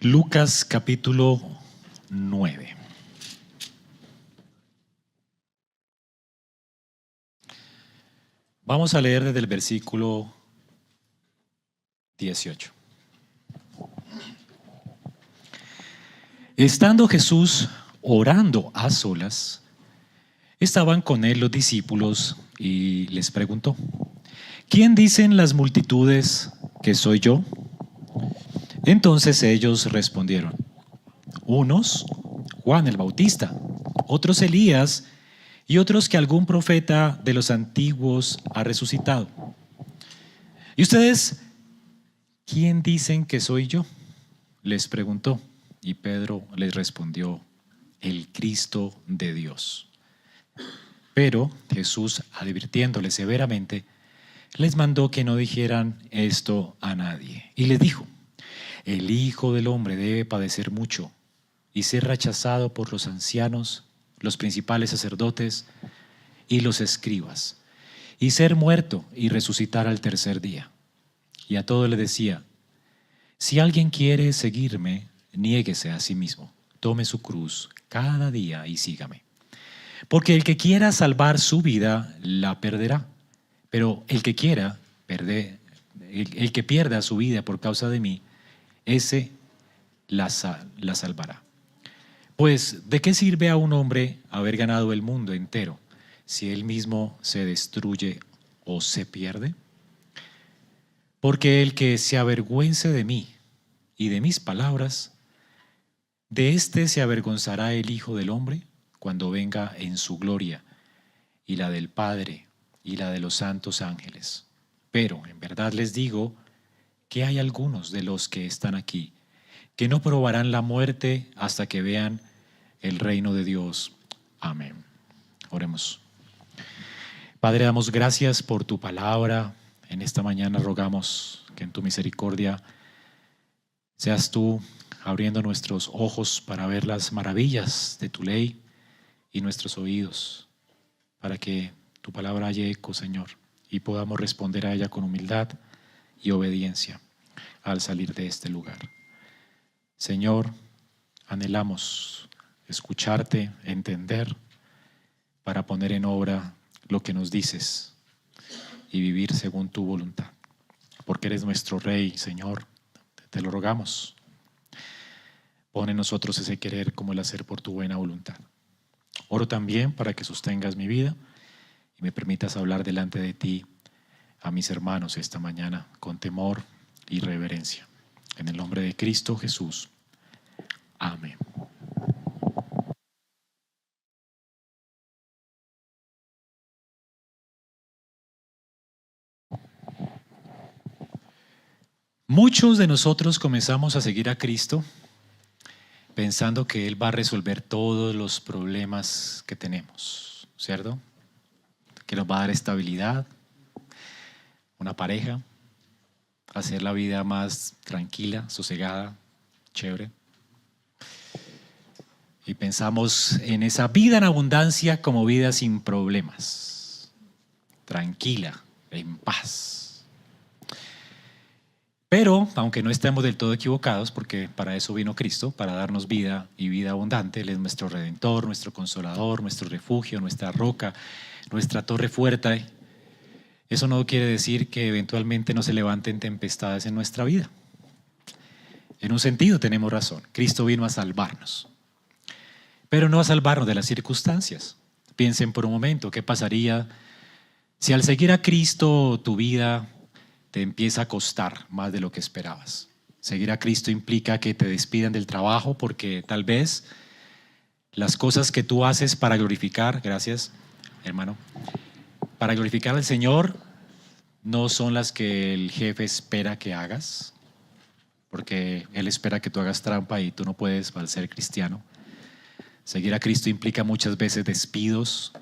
Lucas capítulo 9. Vamos a leer desde el versículo 18. Estando Jesús orando a solas, estaban con él los discípulos y les preguntó: ¿Quién dicen las multitudes que soy yo? Entonces ellos respondieron: unos, Juan el Bautista; otros, Elías; y otros, que algún profeta de los antiguos ha resucitado. ¿Y ustedes quién dicen que soy yo?, les preguntó. Y Pedro les respondió: el Cristo de Dios. Pero Jesús, advirtiéndoles severamente, les mandó que no dijeran esto a nadie. Y les dijo: el Hijo del Hombre debe padecer mucho y ser rechazado por los ancianos, los principales sacerdotes y los escribas, y ser muerto y resucitar al tercer día. Y a todos les decía: si alguien quiere seguirme, niéguese a sí mismo, tome su cruz cada día y sígame. Porque el que quiera salvar su vida, la perderá. Pero el que pierda su vida por causa de mí, ese la salvará. Pues, ¿de qué sirve a un hombre haber ganado el mundo entero si él mismo se destruye o se pierde? Porque el que se avergüence de mí y de mis palabras, de éste se avergonzará el Hijo del Hombre cuando venga en su gloria, y la del Padre y la de los santos ángeles. Pero en verdad les digo que hay algunos de los que están aquí que no probarán la muerte hasta que vean el reino de Dios. Amén. Oremos. Padre, damos gracias por tu palabra. En esta mañana rogamos que en tu misericordia seas tú abriendo nuestros ojos para ver las maravillas de tu ley y nuestros oídos para que tu palabra haya eco, Señor, y podamos responder a ella con humildad y obediencia al salir de este lugar. Señor, anhelamos escucharte, entender, para poner en obra lo que nos dices y vivir según tu voluntad. Porque eres nuestro Rey, Señor, te lo rogamos. Pon en nosotros ese querer como el hacer por tu buena voluntad. Oro también para que sostengas mi vida y me permitas hablar delante de ti a mis hermanos esta mañana con temor y reverencia. En el nombre de Cristo Jesús. Amén. Muchos de nosotros comenzamos a seguir a Cristo pensando que Él va a resolver todos los problemas que tenemos, ¿cierto? Que nos va a dar estabilidad, una pareja, hacer la vida más tranquila, sosegada, chévere. Y pensamos en esa vida en abundancia como vida sin problemas, tranquila, en paz. Pero, aunque no estemos del todo equivocados, porque para eso vino Cristo, para darnos vida y vida abundante, Él es nuestro Redentor, nuestro Consolador, nuestro refugio, nuestra roca, nuestra torre fuerte. Eso no quiere decir que eventualmente no se levanten tempestades en nuestra vida. En un sentido tenemos razón, Cristo vino a salvarnos, pero no a salvarnos de las circunstancias. Piensen por un momento, ¿qué pasaría si al seguir a Cristo tu vida te empieza a costar más de lo que esperabas? Seguir a Cristo implica que te despidan del trabajo porque tal vez las cosas que tú haces para glorificar, gracias hermano, para glorificar al Señor no son las que el jefe espera que hagas, porque Él espera que tú hagas trampa y tú no puedes al ser cristiano. Seguir a Cristo implica muchas veces despidos,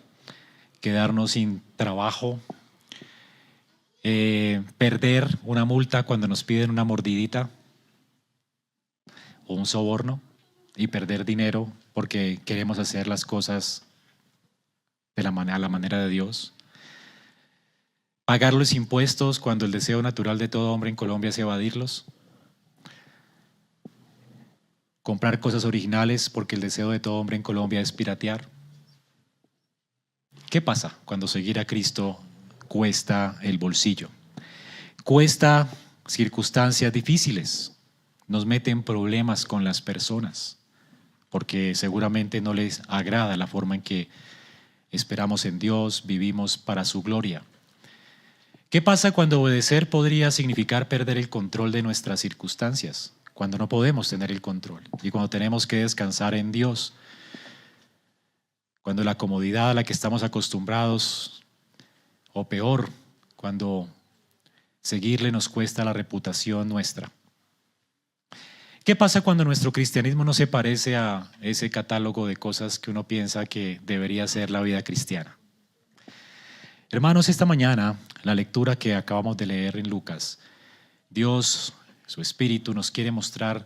quedarnos sin trabajo, perder una multa cuando nos piden una mordidita o un soborno, y perder dinero porque queremos hacer las cosas a la manera de Dios. Pagar los impuestos cuando el deseo natural de todo hombre en Colombia es evadirlos. comprar cosas originales porque el deseo de todo hombre en Colombia es piratear. ¿Qué pasa cuando seguir a Cristo cuesta el bolsillo? Cuesta circunstancias difíciles, nos meten problemas con las personas, porque seguramente no les agrada la forma en que esperamos en Dios, vivimos para su gloria. ¿Qué pasa cuando obedecer podría significar perder el control de nuestras circunstancias? Cuando no podemos tener el control y cuando tenemos que descansar en Dios. Cuando la comodidad a la que estamos acostumbrados, o peor, cuando seguirle nos cuesta la reputación nuestra. ¿Qué pasa cuando nuestro cristianismo no se parece a ese catálogo de cosas que uno piensa que debería ser la vida cristiana? Hermanos, esta mañana, la lectura que acabamos de leer en Lucas, Dios, su Espíritu, nos quiere mostrar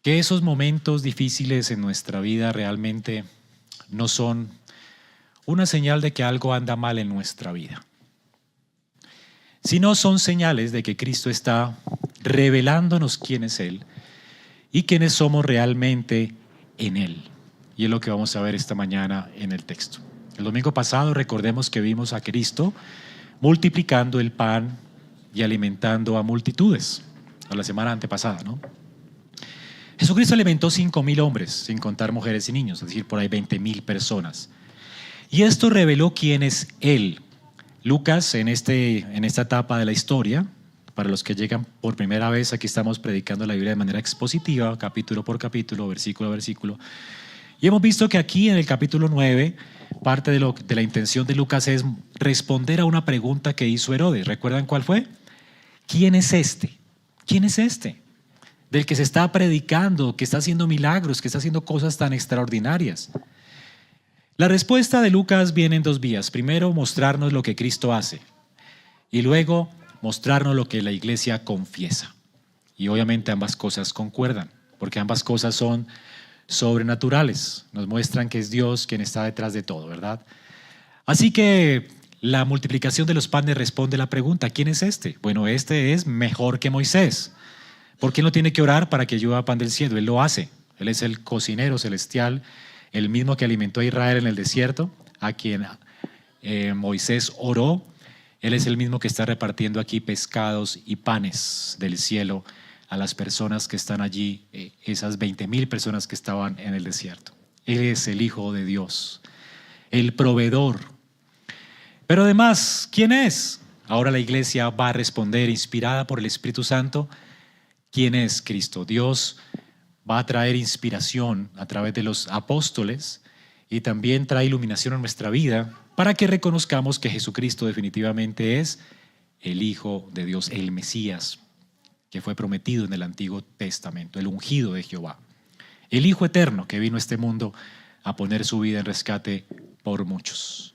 que esos momentos difíciles en nuestra vida realmente no son una señal de que algo anda mal en nuestra vida, sino son señales de que Cristo está revelándonos quién es Él y quiénes somos realmente en Él. Y es lo que vamos a ver esta mañana en el texto. El domingo pasado recordemos que vimos a Cristo multiplicando el pan y alimentando a multitudes, a la semana antepasada, ¿no? Jesucristo alimentó 5,000 hombres, sin contar mujeres y niños, es decir, por ahí 20,000 personas. Y esto reveló quién es Él. Lucas, en esta etapa de la historia, para los que llegan por primera vez, aquí estamos predicando la Biblia de manera expositiva, capítulo por capítulo, versículo a versículo. Y hemos visto que aquí en el capítulo 9, parte de la intención de Lucas es responder a una pregunta que hizo Herodes. ¿Recuerdan cuál fue? ¿Quién es este? ¿Quién es este? Del que se está predicando, que está haciendo milagros, que está haciendo cosas tan extraordinarias. La respuesta de Lucas viene en 2 vías. Primero, mostrarnos lo que Cristo hace. Y luego, mostrarnos lo que la iglesia confiesa. Y obviamente ambas cosas concuerdan, porque ambas cosas son sobrenaturales. Nos muestran que es Dios quien está detrás de todo, ¿verdad? Así que la multiplicación de los panes responde a la pregunta, ¿quién es este? Bueno, este es mejor que Moisés. ¿Por qué no tiene que orar para que llueva pan del cielo? Él lo hace. Él es el cocinero celestial, el mismo que alimentó a Israel en el desierto, a quien Moisés oró. Él es el mismo que está repartiendo aquí pescados y panes del cielo a las personas que están allí, esas 20,000 personas que estaban en el desierto. Él es el Hijo de Dios, el proveedor. Pero además, ¿quién es? Ahora la iglesia va a responder, inspirada por el Espíritu Santo, ¿quién es Cristo? Dios va a traer inspiración a través de los apóstoles y también trae iluminación a nuestra vida para que reconozcamos que Jesucristo definitivamente es el Hijo de Dios, el Mesías, que fue prometido en el Antiguo Testamento, el ungido de Jehová, el Hijo eterno que vino a este mundo a poner su vida en rescate por muchos.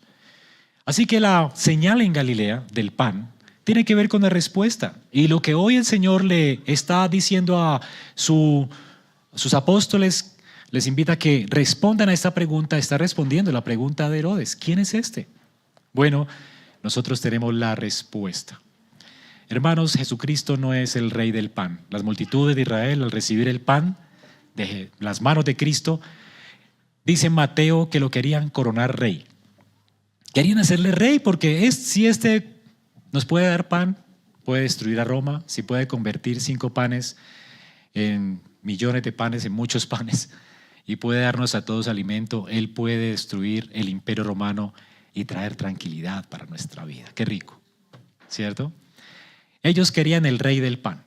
Así que la señal en Galilea del pan tiene que ver con la respuesta. Y lo que hoy el Señor le está diciendo a sus apóstoles, les invita a que respondan a esta pregunta. Está respondiendo la pregunta de Herodes, ¿quién es este? Bueno, nosotros tenemos la respuesta. Hermanos, Jesucristo no es el rey del pan. Las multitudes de Israel, al recibir el pan de las manos de Cristo, dice Mateo que lo querían coronar rey. Querían hacerle rey porque si este nos puede dar pan, puede destruir a Roma, si puede convertir 5 panes en millones de panes, en muchos panes, y puede darnos a todos alimento, Él puede destruir el imperio romano y traer tranquilidad para nuestra vida. Qué rico, ¿cierto? Ellos querían el rey del pan.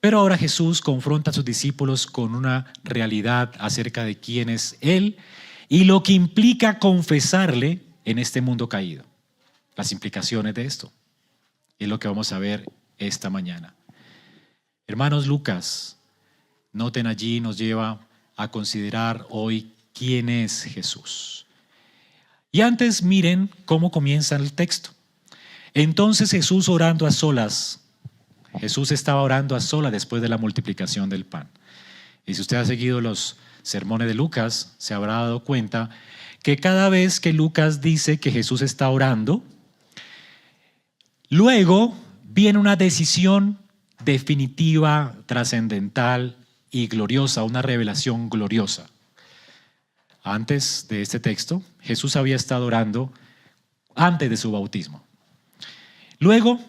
Pero ahora Jesús confronta a sus discípulos con una realidad acerca de quién es Él y lo que implica confesarle en este mundo caído. Las implicaciones de esto es lo que vamos a ver esta mañana. Hermanos, Lucas, noten allí, nos lleva a considerar hoy quién es Jesús. Y antes miren cómo comienza el texto. Entonces Jesús orando a solas, Jesús estaba orando a solas después de la multiplicación del pan. Y si usted ha seguido los sermones de Lucas, se habrá dado cuenta que cada vez que Lucas dice que Jesús está orando, luego viene una decisión definitiva, trascendental y gloriosa, una revelación gloriosa. Antes de este texto, Jesús había estado orando antes de su bautismo. Luego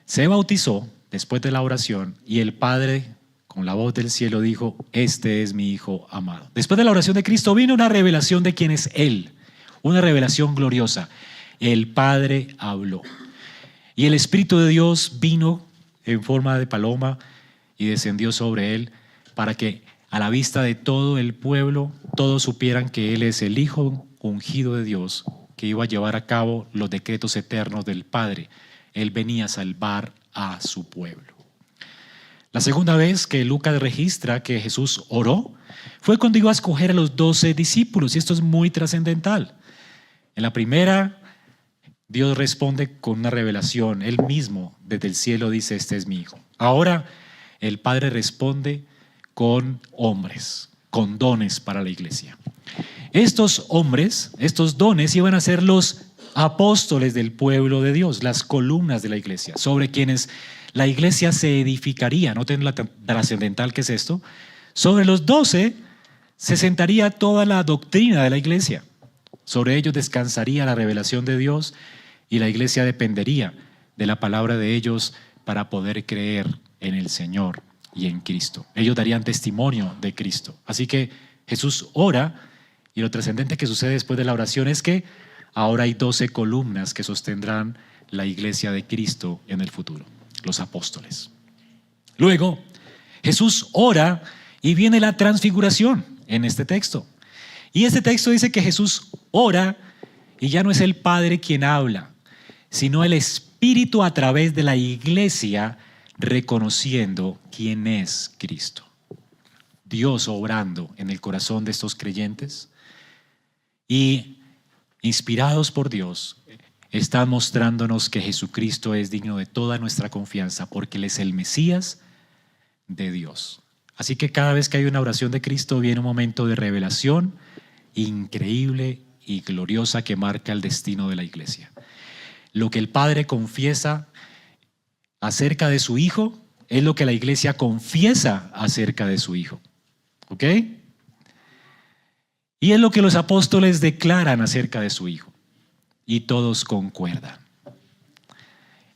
se bautizó después de la oración y el Padre con la voz del cielo dijo: este es mi Hijo amado. Después de la oración de Cristo vino una revelación de quién es Él, una revelación gloriosa. El Padre habló y el Espíritu de Dios vino en forma de paloma y descendió sobre Él para que a la vista de todo el pueblo todos supieran que Él es el Hijo ungido de Dios, que iba a llevar a cabo los decretos eternos del Padre. Él venía a salvar a su pueblo. La segunda vez que Lucas registra que Jesús oró fue cuando iba a escoger a los 12 discípulos, y esto es muy trascendental. En la primera, Dios responde con una revelación. Él mismo desde el cielo dice: este es mi Hijo. Ahora el Padre responde con hombres, con dones para la iglesia. Estos hombres, estos dones iban a ser los apóstoles del pueblo de Dios, las columnas de la iglesia, sobre quienes la iglesia se edificaría. Noten la trascendental que es esto. Sobre los 12 se sentaría toda la doctrina de la iglesia. Sobre ellos descansaría la revelación de Dios y la iglesia dependería de la palabra de ellos para poder creer en el Señor y en Cristo. Ellos darían testimonio de Cristo. Así que Jesús ora, y lo trascendente que sucede después de la oración es que ahora hay 12 columnas que sostendrán la iglesia de Cristo en el futuro, los apóstoles. Luego, Jesús ora y viene la transfiguración en este texto. Y este texto dice que Jesús ora y ya no es el Padre quien habla, sino el Espíritu a través de la iglesia reconociendo quién es Cristo. Dios obrando en el corazón de estos creyentes y inspirados por Dios, están mostrándonos que Jesucristo es digno de toda nuestra confianza porque Él es el Mesías de Dios. Así que cada vez que hay una oración de Cristo viene un momento de revelación increíble y gloriosa que marca el destino de la iglesia. Lo que el Padre confiesa acerca de su Hijo es lo que la iglesia confiesa acerca de su Hijo. ¿Ok? Y es lo que los apóstoles declaran acerca de su Hijo. Y todos concuerdan.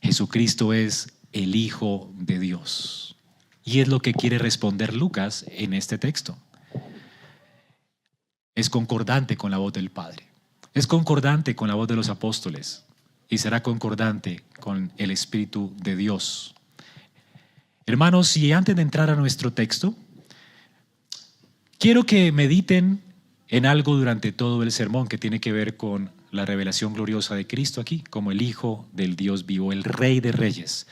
Jesucristo es el Hijo de Dios. Y es lo que quiere responder Lucas en este texto. Es concordante con la voz del Padre. Es concordante con la voz de los apóstoles. Y será concordante con el Espíritu de Dios. Hermanos, y antes de entrar a nuestro texto, quiero que mediten en algo durante todo el sermón que tiene que ver con la revelación gloriosa de Cristo aquí, como el Hijo del Dios vivo, el Rey de Reyes,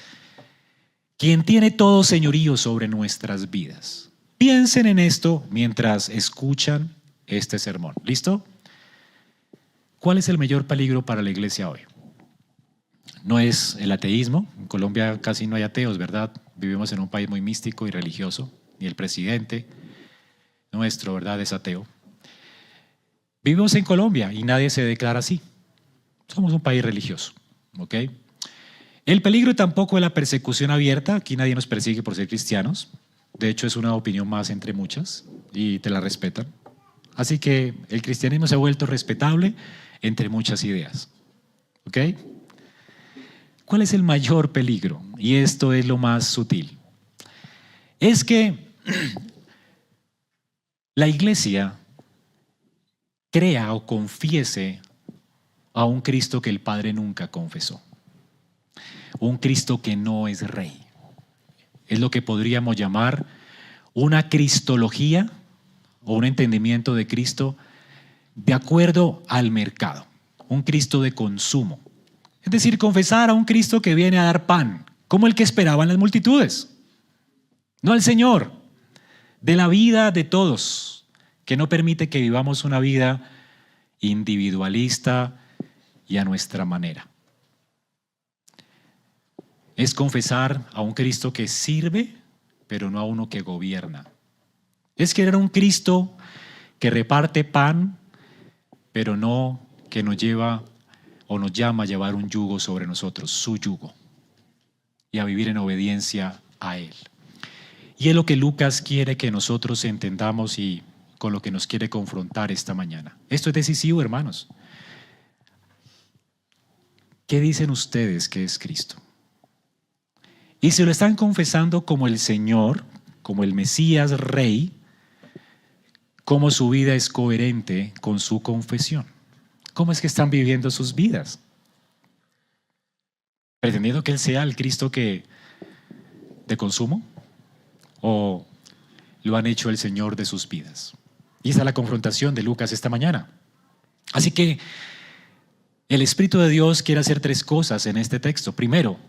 quien tiene todo señorío sobre nuestras vidas. Piensen en esto mientras escuchan este sermón. ¿Listo? ¿Cuál es el mayor peligro para la iglesia hoy? No es el ateísmo. En Colombia casi no hay ateos, ¿verdad? Vivimos en un país muy místico y religioso. Ni el presidente nuestro, ¿verdad?, es ateo. Vivimos en Colombia y nadie se declara así. Somos un país religioso, ¿ok? El peligro tampoco es la persecución abierta. Aquí nadie nos persigue por ser cristianos. De hecho, es una opinión más entre muchas y te la respetan. Así que el cristianismo se ha vuelto respetable entre muchas ideas, ¿ok? ¿Cuál es el mayor peligro? Y esto es lo más sutil. Es que la iglesia crea o confiese a un Cristo que el Padre nunca confesó. Un Cristo que no es rey. Es lo que podríamos llamar una cristología o un entendimiento de Cristo de acuerdo al mercado. Un Cristo de consumo. Es decir, confesar a un Cristo que viene a dar pan, como el que esperaban las multitudes. No al Señor, de la vida de todos, que no permite que vivamos una vida individualista y a nuestra manera. Es confesar a un Cristo que sirve, pero no a uno que gobierna. Es querer un Cristo que reparte pan, pero no que nos lleva o nos llama a llevar un yugo sobre nosotros, su yugo, y a vivir en obediencia a Él. Y es lo que Lucas quiere que nosotros entendamos y con lo que nos quiere confrontar esta mañana. Esto es decisivo, hermanos. ¿Qué dicen ustedes que es Cristo? Y si lo están confesando como el Señor, como el Mesías Rey, ¿cómo su vida es coherente con su confesión? ¿Cómo es que están viviendo sus vidas? ¿Pretendiendo que Él sea el Cristo de consumo? ¿O lo han hecho el Señor de sus vidas? Y esa es la confrontación de Lucas esta mañana. Así que el Espíritu de Dios quiere hacer tres cosas en este texto. Primero,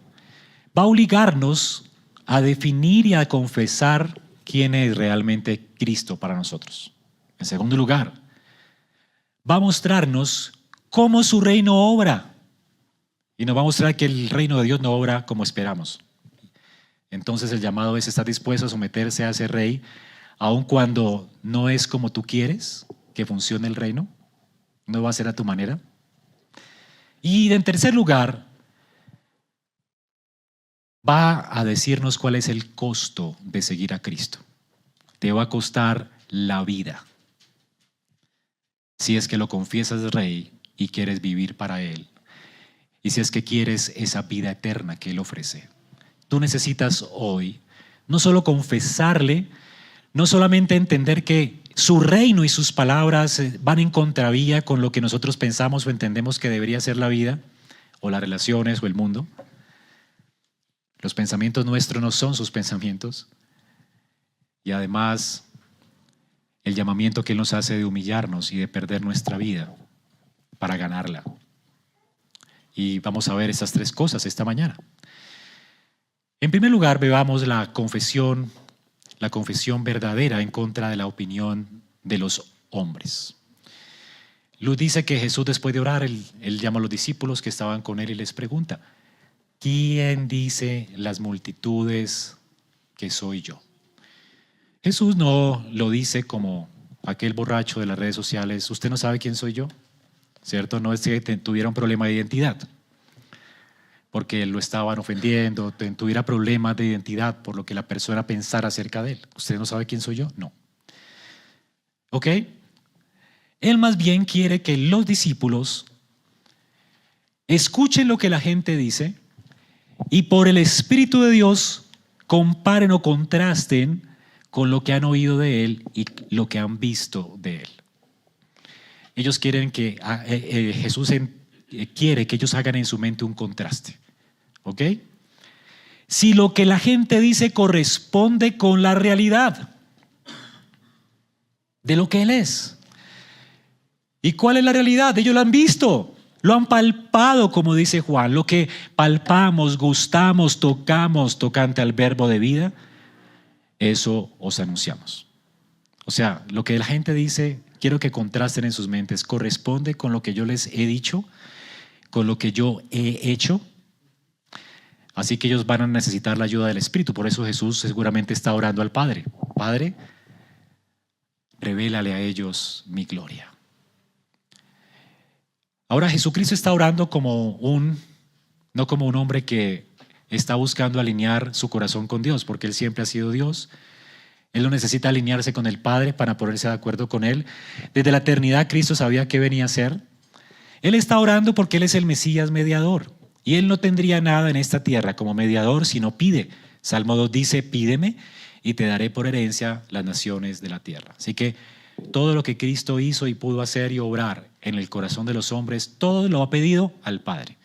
va a obligarnos a definir y a confesar quién es realmente Cristo para nosotros. En segundo lugar, va a mostrarnos cómo su reino obra. Y nos va a mostrar que el reino de Dios no obra como esperamos. Entonces el llamado es estar dispuesto a someterse a ese rey, aun cuando no es como tú quieres que funcione el reino. No va a ser a tu manera. Y en tercer lugar, va a decirnos cuál es el costo de seguir a Cristo. Te va a costar la vida. Si es que lo confiesas Rey y quieres vivir para Él. Y si es que quieres esa vida eterna que Él ofrece. Tú necesitas hoy no solo confesarle, no solamente entender que su reino y sus palabras van en contravía con lo que nosotros pensamos o entendemos que debería ser la vida, o las relaciones o el mundo. Los pensamientos nuestros no son sus pensamientos. Y además, el llamamiento que Él nos hace de humillarnos y de perder nuestra vida para ganarla. Y vamos a ver esas tres cosas esta mañana. En primer lugar, veamos la confesión verdadera en contra de la opinión de los hombres. Luz dice que Jesús, después de orar, él llama a los discípulos que estaban con Él y les pregunta: ¿quién dice las multitudes que soy yo? Jesús no lo dice como aquel borracho de las redes sociales: usted no sabe quién soy yo, ¿cierto? No es que tuviera un problema de identidad, porque lo estaban ofendiendo, tuviera problemas de identidad por lo que la persona pensara acerca de él. ¿Usted no sabe quién soy yo? No. ¿Ok? Él más bien quiere que los discípulos escuchen lo que la gente dice y por el Espíritu de Dios comparen o contrasten con lo que han oído de Él y lo que han visto de Él. Ellos quieren que Jesús quiere que ellos hagan en su mente un contraste. ¿Ok? Si lo que la gente dice corresponde con la realidad de lo que Él es. ¿Y cuál es la realidad? Ellos lo han visto, lo han palpado, como dice Juan. Lo que palpamos, gustamos, tocamos tocante al verbo de vida, eso os anunciamos. O sea, lo que la gente dice, quiero que contrasten en sus mentes, corresponde con lo que yo les he dicho, con lo que yo he hecho. Así que ellos van a necesitar la ayuda del Espíritu. Por eso Jesús seguramente está orando al Padre: Padre, revélale a ellos mi gloria. Ahora Jesucristo está orando no como un hombre que está buscando alinear su corazón con Dios, porque Él siempre ha sido Dios. Él no necesita alinearse con el Padre para ponerse de acuerdo con Él. Desde la eternidad Cristo sabía qué venía a hacer. Él está orando porque Él es el Mesías mediador. Y Él no tendría nada en esta tierra como mediador si no pide. Salmo 2 dice: pídeme y te daré por herencia las naciones de la tierra. Así que todo lo que Cristo hizo y pudo hacer y obrar en el corazón de los hombres, todo lo ha pedido al Padre.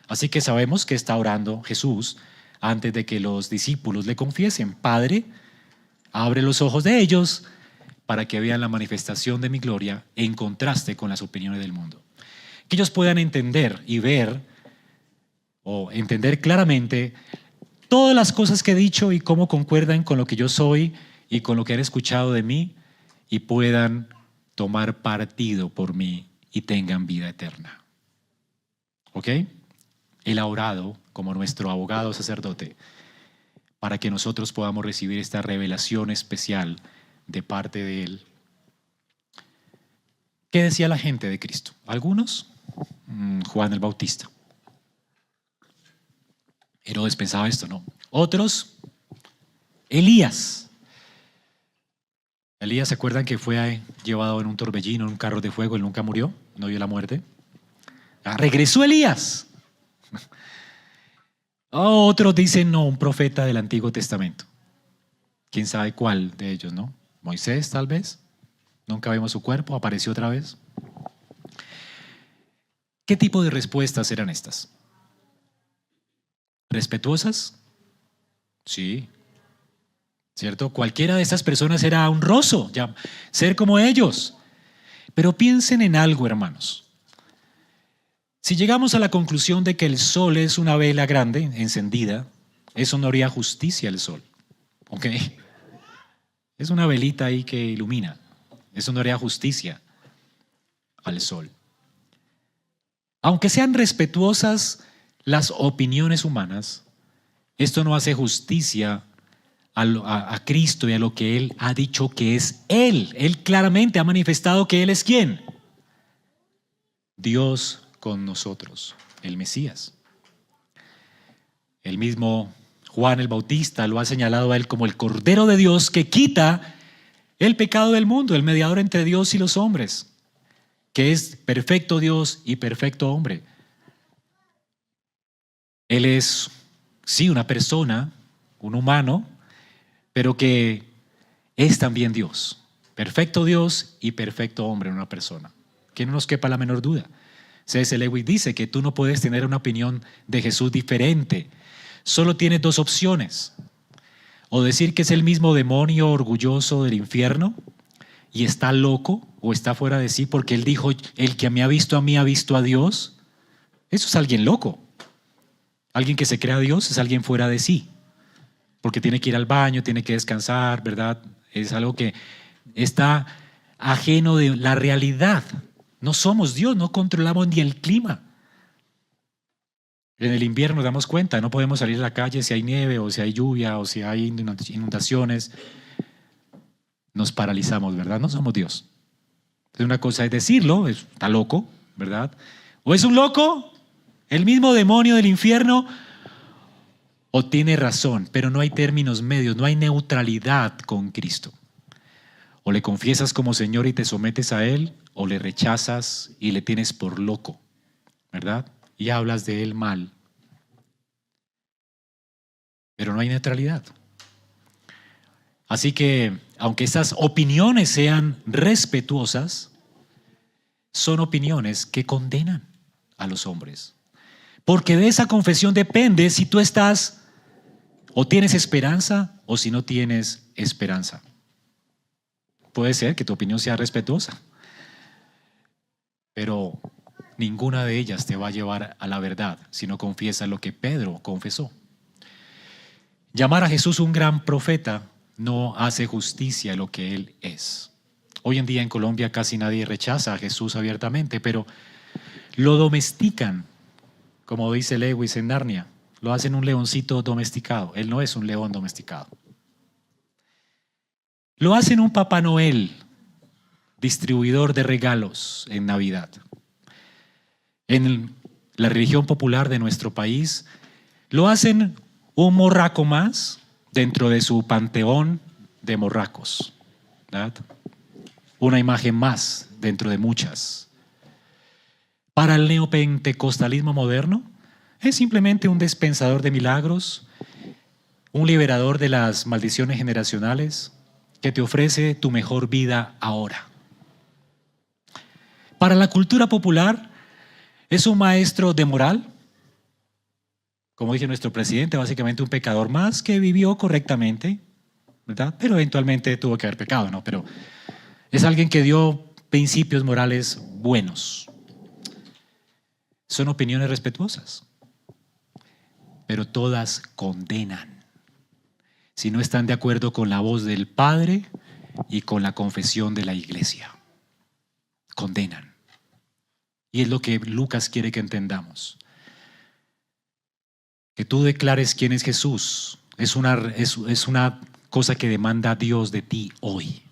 Así que sabemos que está orando Jesús antes de que los discípulos le confiesen: Padre, abre los ojos de ellos para que vean la manifestación de mi gloria en contraste con las opiniones del mundo. Que ellos puedan entender y ver o entender claramente todas las cosas que he dicho y cómo concuerdan con lo que yo soy y con lo que han escuchado de mí, y puedan tomar partido por mí y tengan vida eterna. ¿Ok? Él ha orado como nuestro abogado sacerdote para que nosotros podamos recibir esta revelación especial de parte de Él. ¿Qué decía la gente de Cristo? Algunos, Juan el Bautista. Herodes pensaba esto, ¿no? Otros, Elías. Elías, ¿se acuerdan que fue llevado en un torbellino, en un carro de fuego? Él nunca murió, no vio la muerte. Regresó Elías. Otros dicen, no, un profeta del Antiguo Testamento. ¿Quién sabe cuál de ellos, no? Moisés, tal vez. Nunca vemos su cuerpo, apareció otra vez. ¿Qué tipo de respuestas eran estas? ¿Respetuosas? Sí. ¿Cierto? Cualquiera de estas personas era honroso, ya, ser como ellos. Pero piensen en algo, hermanos. Si llegamos a la conclusión de que el sol es una vela grande, encendida, eso no haría justicia al sol. ¿Ok? Es una velita ahí que ilumina. Eso no haría justicia al sol. Aunque sean respetuosas las opiniones humanas, esto no hace justicia a Cristo y a lo que Él ha dicho que es Él. Él claramente ha manifestado que Él es ¿quién? Dios con nosotros, el Mesías. El mismo Juan el Bautista lo ha señalado a Él como el Cordero de Dios que quita el pecado del mundo, el mediador entre Dios y los hombres, que es perfecto Dios y perfecto hombre. Él es, sí, una persona, un humano, pero que es también Dios. Perfecto Dios y perfecto hombre en una persona. Que no nos quepa la menor duda. C.S. Lewis dice que tú no puedes tener una opinión de Jesús diferente. Solo tienes dos opciones. O decir que es el mismo demonio orgulloso del infierno y está loco o está fuera de sí porque él dijo, el que me ha visto a mí ha visto a Dios. Eso es alguien loco. Alguien que se crea Dios es alguien fuera de sí. Porque tiene que ir al baño, tiene que descansar, ¿verdad? Es algo que está ajeno de la realidad. No somos Dios, no controlamos ni el clima. En el invierno nos damos cuenta, no podemos salir a la calle si hay nieve o si hay lluvia o si hay inundaciones. Nos paralizamos, ¿verdad? No somos Dios. Entonces una cosa es decirlo, está loco, ¿verdad? O es un loco, el mismo demonio del infierno, o tiene razón, pero no hay términos medios, no hay neutralidad con Cristo. O le confiesas como Señor y te sometes a Él, o le rechazas y le tienes por loco, ¿verdad? Y hablas de Él mal. Pero no hay neutralidad. Así que, aunque estas opiniones sean respetuosas, son opiniones que condenan a los hombres. Porque de esa confesión depende si tú estás o tienes esperanza o si no tienes esperanza. Puede ser que tu opinión sea respetuosa, pero ninguna de ellas te va a llevar a la verdad si no confiesas lo que Pedro confesó. Llamar a Jesús un gran profeta no hace justicia a lo que Él es. Hoy en día en Colombia casi nadie rechaza a Jesús abiertamente, pero lo domestican, como dice Lewis en Narnia. Lo hacen un leoncito domesticado. Él no es un león domesticado. Lo hacen un Papá Noel, distribuidor de regalos en Navidad. En la religión popular de nuestro país, lo hacen un morraco más dentro de su panteón de morracos, ¿verdad? Una imagen más dentro de muchas. Para el neopentecostalismo moderno, es simplemente un dispensador de milagros, un liberador de las maldiciones generacionales que te ofrece tu mejor vida ahora. Para la cultura popular, es un maestro de moral, como dice nuestro presidente, básicamente un pecador más que vivió correctamente, ¿verdad? Pero eventualmente tuvo que haber pecado, ¿no? Pero es alguien que dio principios morales buenos. Son opiniones respetuosas, pero todas condenan. Si no están de acuerdo con la voz del Padre y con la confesión de la Iglesia, condenan. Y es lo que Lucas quiere que entendamos. Que tú declares quién es Jesús es una cosa que demanda Dios de ti hoy.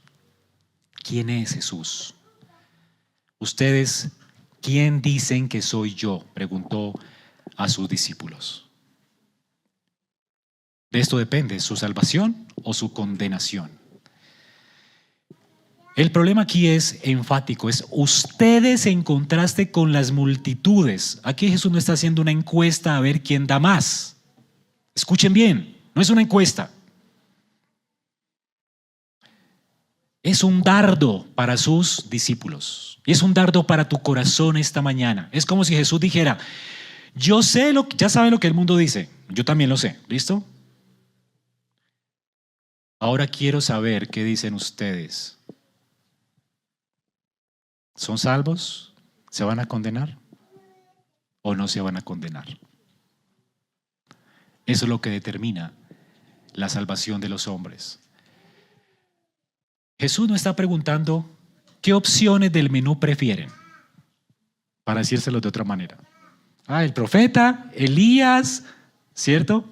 ¿Quién es Jesús? Ustedes, ¿quién dicen que soy yo?, preguntó a sus discípulos. De esto depende su salvación o su condenación. El problema aquí es enfático, es ustedes en contraste con las multitudes. Aquí Jesús no está haciendo una encuesta a ver quién da más. Escuchen bien, no es una encuesta. Es un dardo para sus discípulos. Y es un dardo para tu corazón esta mañana. Es como si Jesús dijera, yo sé ya saben lo que el mundo dice, yo también lo sé, ¿listo? Ahora quiero saber qué dicen ustedes. ¿Son salvos? ¿Se van a condenar? ¿O no se van a condenar? Eso es lo que determina la salvación de los hombres. Jesús no está preguntando qué opciones del menú prefieren, para decírselo de otra manera. El profeta, Elías, ¿cierto?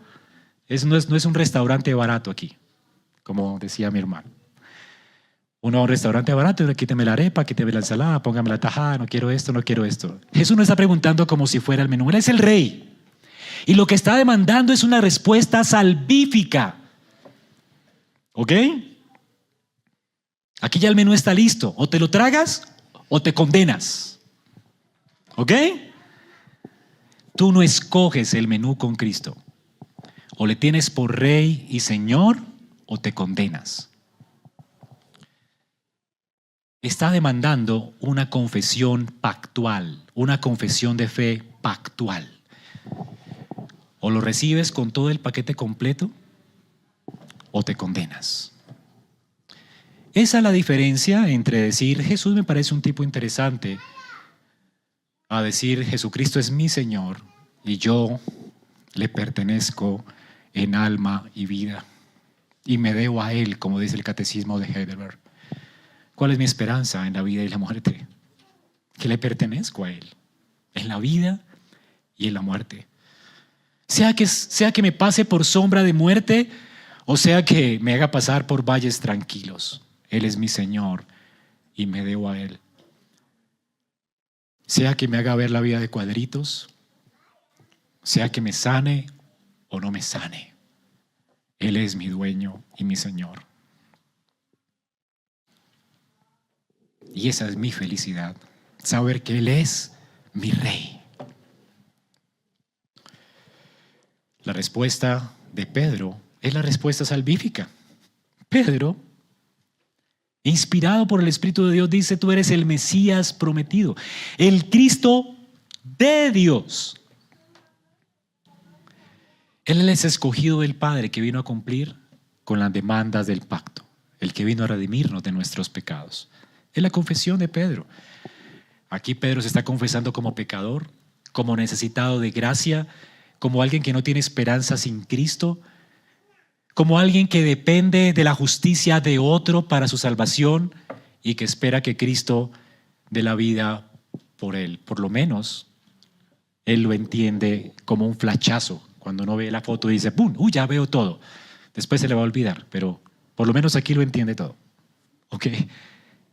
No es un restaurante barato aquí, como decía mi hermano. Uno va a un restaurante barato, quíteme la arepa, quíteme la ensalada, póngame la tajada, no quiero esto, no quiero esto. Jesús no está preguntando como si fuera el menú, Él es el rey. Y lo que está demandando es una respuesta salvífica. ¿Ok? Aquí ya el menú está listo. O te lo tragas o te condenas. ¿Ok? Tú no escoges el menú con Cristo. O le tienes por rey y señor o te condenas. Está demandando una confesión pactual, una confesión de fe pactual. O lo recibes con todo el paquete completo o te condenas. Esa es la diferencia entre decir Jesús me parece un tipo interesante a decir Jesucristo es mi Señor y yo le pertenezco en alma y vida y me debo a Él, como dice el catecismo de Heidelberg. ¿Cuál es mi esperanza en la vida y la muerte? Que le pertenezco a Él en la vida y en la muerte. Sea que me pase por sombra de muerte o sea que me haga pasar por valles tranquilos. Él es mi Señor y me debo a Él. Sea que me haga ver la vida de cuadritos, sea que me sane o no me sane. Él es mi dueño y mi Señor. Y esa es mi felicidad, saber que Él es mi Rey. La respuesta de Pedro es la respuesta salvífica. Pedro, inspirado por el Espíritu de Dios, dice, tú eres el Mesías prometido, el Cristo de Dios. Él es escogido del Padre que vino a cumplir con las demandas del pacto, el que vino a redimirnos de nuestros pecados. Es la confesión de Pedro. Aquí Pedro se está confesando como pecador, como necesitado de gracia, como alguien que no tiene esperanza sin Cristo, como alguien que depende de la justicia de otro para su salvación y que espera que Cristo dé la vida por él. Por lo menos, él lo entiende como un flachazo. Cuando uno ve la foto y dice, ¡pum! Ya veo todo. Después se le va a olvidar, pero por lo menos aquí lo entiende todo. ¿Ok?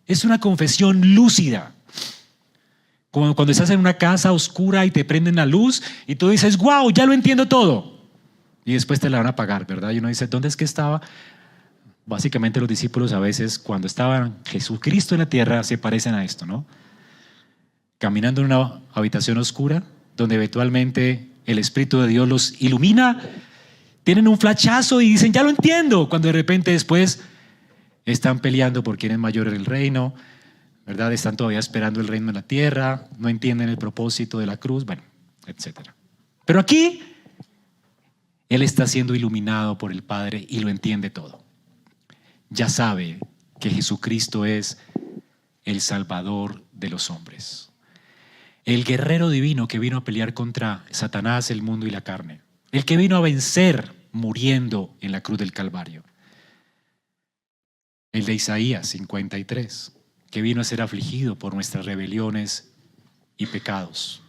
Es una confesión lúcida. Como cuando estás en una casa oscura y te prenden la luz y tú dices, ¡wow! Ya lo entiendo todo. Y después te la van a apagar, ¿verdad? Y uno dice, ¿dónde es que estaba? Básicamente los discípulos a veces, cuando estaban Jesucristo en la tierra, se parecen a esto, ¿no? Caminando en una habitación oscura, donde eventualmente el Espíritu de Dios los ilumina, tienen un flachazo y dicen, ya lo entiendo, cuando de repente después están peleando por quién es mayor en el reino, ¿verdad? Están todavía esperando el reino en la tierra, no entienden el propósito de la cruz, bueno, etc. Pero aquí Él está siendo iluminado por el Padre y lo entiende todo. Ya sabe que Jesucristo es el Salvador de los hombres. El guerrero divino que vino a pelear contra Satanás, el mundo y la carne. El que vino a vencer muriendo en la cruz del Calvario. El de Isaías 53, que vino a ser afligido por nuestras rebeliones y pecados.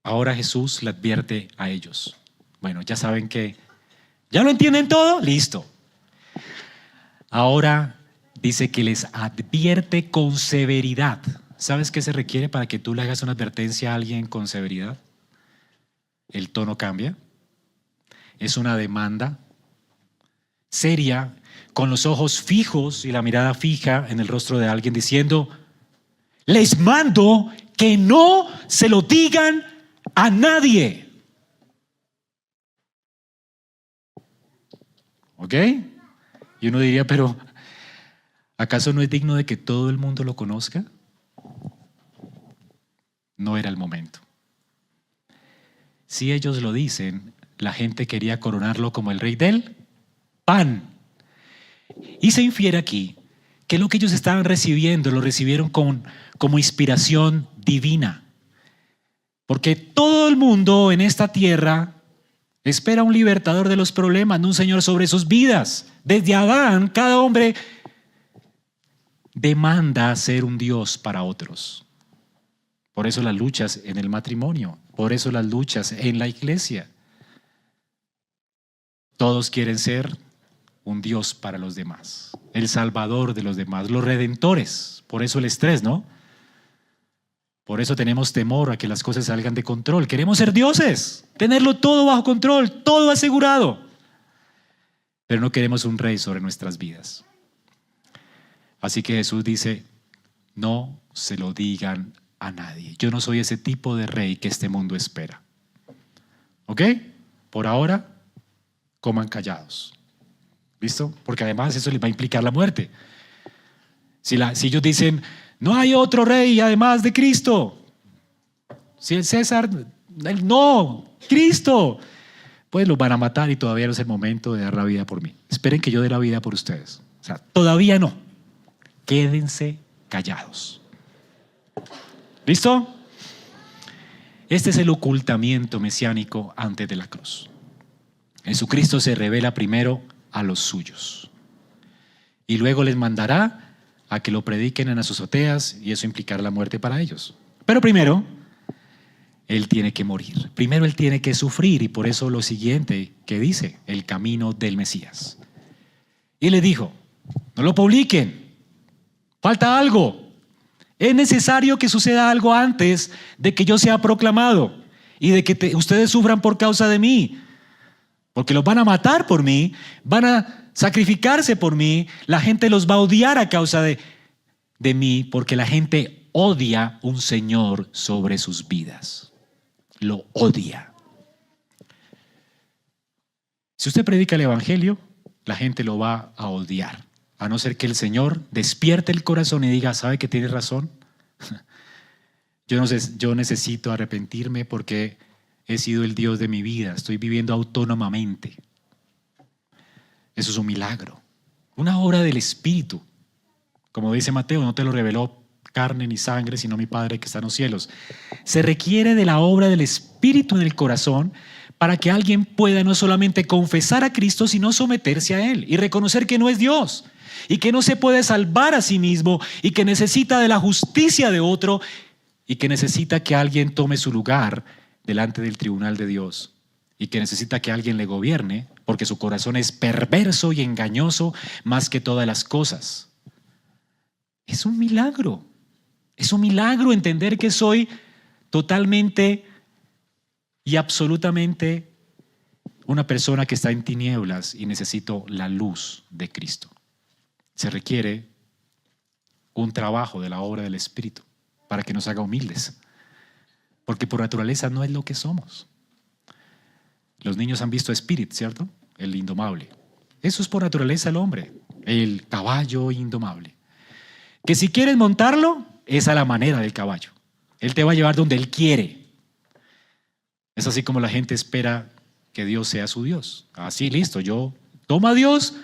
Ahora Jesús le advierte a ellos. Bueno, ya saben que, ¿ya lo entienden todo? Listo. Ahora dice que les advierte con severidad. ¿Sabes qué se requiere para que tú le hagas una advertencia a alguien con severidad? El tono cambia. Es una demanda. seria, con los ojos fijos y la mirada fija en el rostro de alguien, diciendo: les mando que no se lo digan a nadie. ¿Ok? Y uno diría, pero ¿acaso no es digno de que todo el mundo lo conozca? No era el momento. Si ellos lo dicen, la gente quería coronarlo como el rey del pan. Y se infiere aquí que lo que ellos estaban recibiendo, lo recibieron como inspiración divina. Porque todo el mundo en esta tierra espera un libertador de los problemas, no un Señor sobre sus vidas. Desde Adán, cada hombre demanda ser un Dios para otros. Por eso las luchas en el matrimonio, por eso las luchas en la iglesia. Todos quieren ser un Dios para los demás, el Salvador de los demás, los redentores. Por eso el estrés, ¿no? Por eso tenemos temor a que las cosas salgan de control. Queremos ser dioses, tenerlo todo bajo control, todo asegurado. Pero no queremos un rey sobre nuestras vidas. Así que Jesús dice: no se lo digan a nadie. Yo no soy ese tipo de rey que este mundo espera. ¿Ok? Por ahora, coman callados. ¿Listo? Porque además eso les va a implicar la muerte. Si ellos dicen: no hay otro rey además de Cristo. Si el César, no, Cristo. Pues los van a matar y todavía no es el momento de dar la vida por mí. Esperen que yo dé la vida por ustedes. O sea, todavía no. Quédense callados. ¿Listo? Este es el ocultamiento mesiánico antes de la cruz. Jesucristo se revela primero a los suyos y luego les mandará a que lo prediquen en las azoteas, y eso implicará la muerte para ellos. Pero primero, Él tiene que morir. Primero Él tiene que sufrir, y por eso lo siguiente que dice: el camino del Mesías. Y le dijo: no lo publiquen, falta algo. Es necesario que suceda algo antes de que yo sea proclamado y de que ustedes sufran por causa de mí. Porque los van a matar por mí, van a sacrificarse por mí, la gente los va a odiar a causa de mí, porque la gente odia un Señor sobre sus vidas. Lo odia. Si usted predica el Evangelio, la gente lo va a odiar, a no ser que el Señor despierte el corazón y diga: ¿sabe que tiene razón? Yo necesito arrepentirme porque he sido el Dios de mi vida, estoy viviendo autónomamente. Eso es un milagro, una obra del Espíritu. Como dice Mateo: no te lo reveló carne ni sangre, sino mi Padre que está en los cielos. Se requiere de la obra del Espíritu en el corazón para que alguien pueda no solamente confesar a Cristo, sino someterse a Él y reconocer que no es Dios y que no se puede salvar a sí mismo y que necesita de la justicia de otro y que necesita que alguien tome su lugar delante del tribunal de Dios y que necesita que alguien le gobierne, porque su corazón es perverso y engañoso más que todas las cosas. Es un milagro entender que soy totalmente y absolutamente una persona que está en tinieblas y necesito la luz de Cristo. Se requiere un trabajo de la obra del Espíritu para que nos haga humildes, porque por naturaleza no es lo que somos. Los niños han visto a Spirit, ¿cierto? El indomable. Eso es por naturaleza el hombre, el caballo indomable. Que si quieres montarlo, es a la manera del caballo. Él te va a llevar donde Él quiere. Es así como la gente espera que Dios sea su Dios. Así, listo, yo tomo a Dios,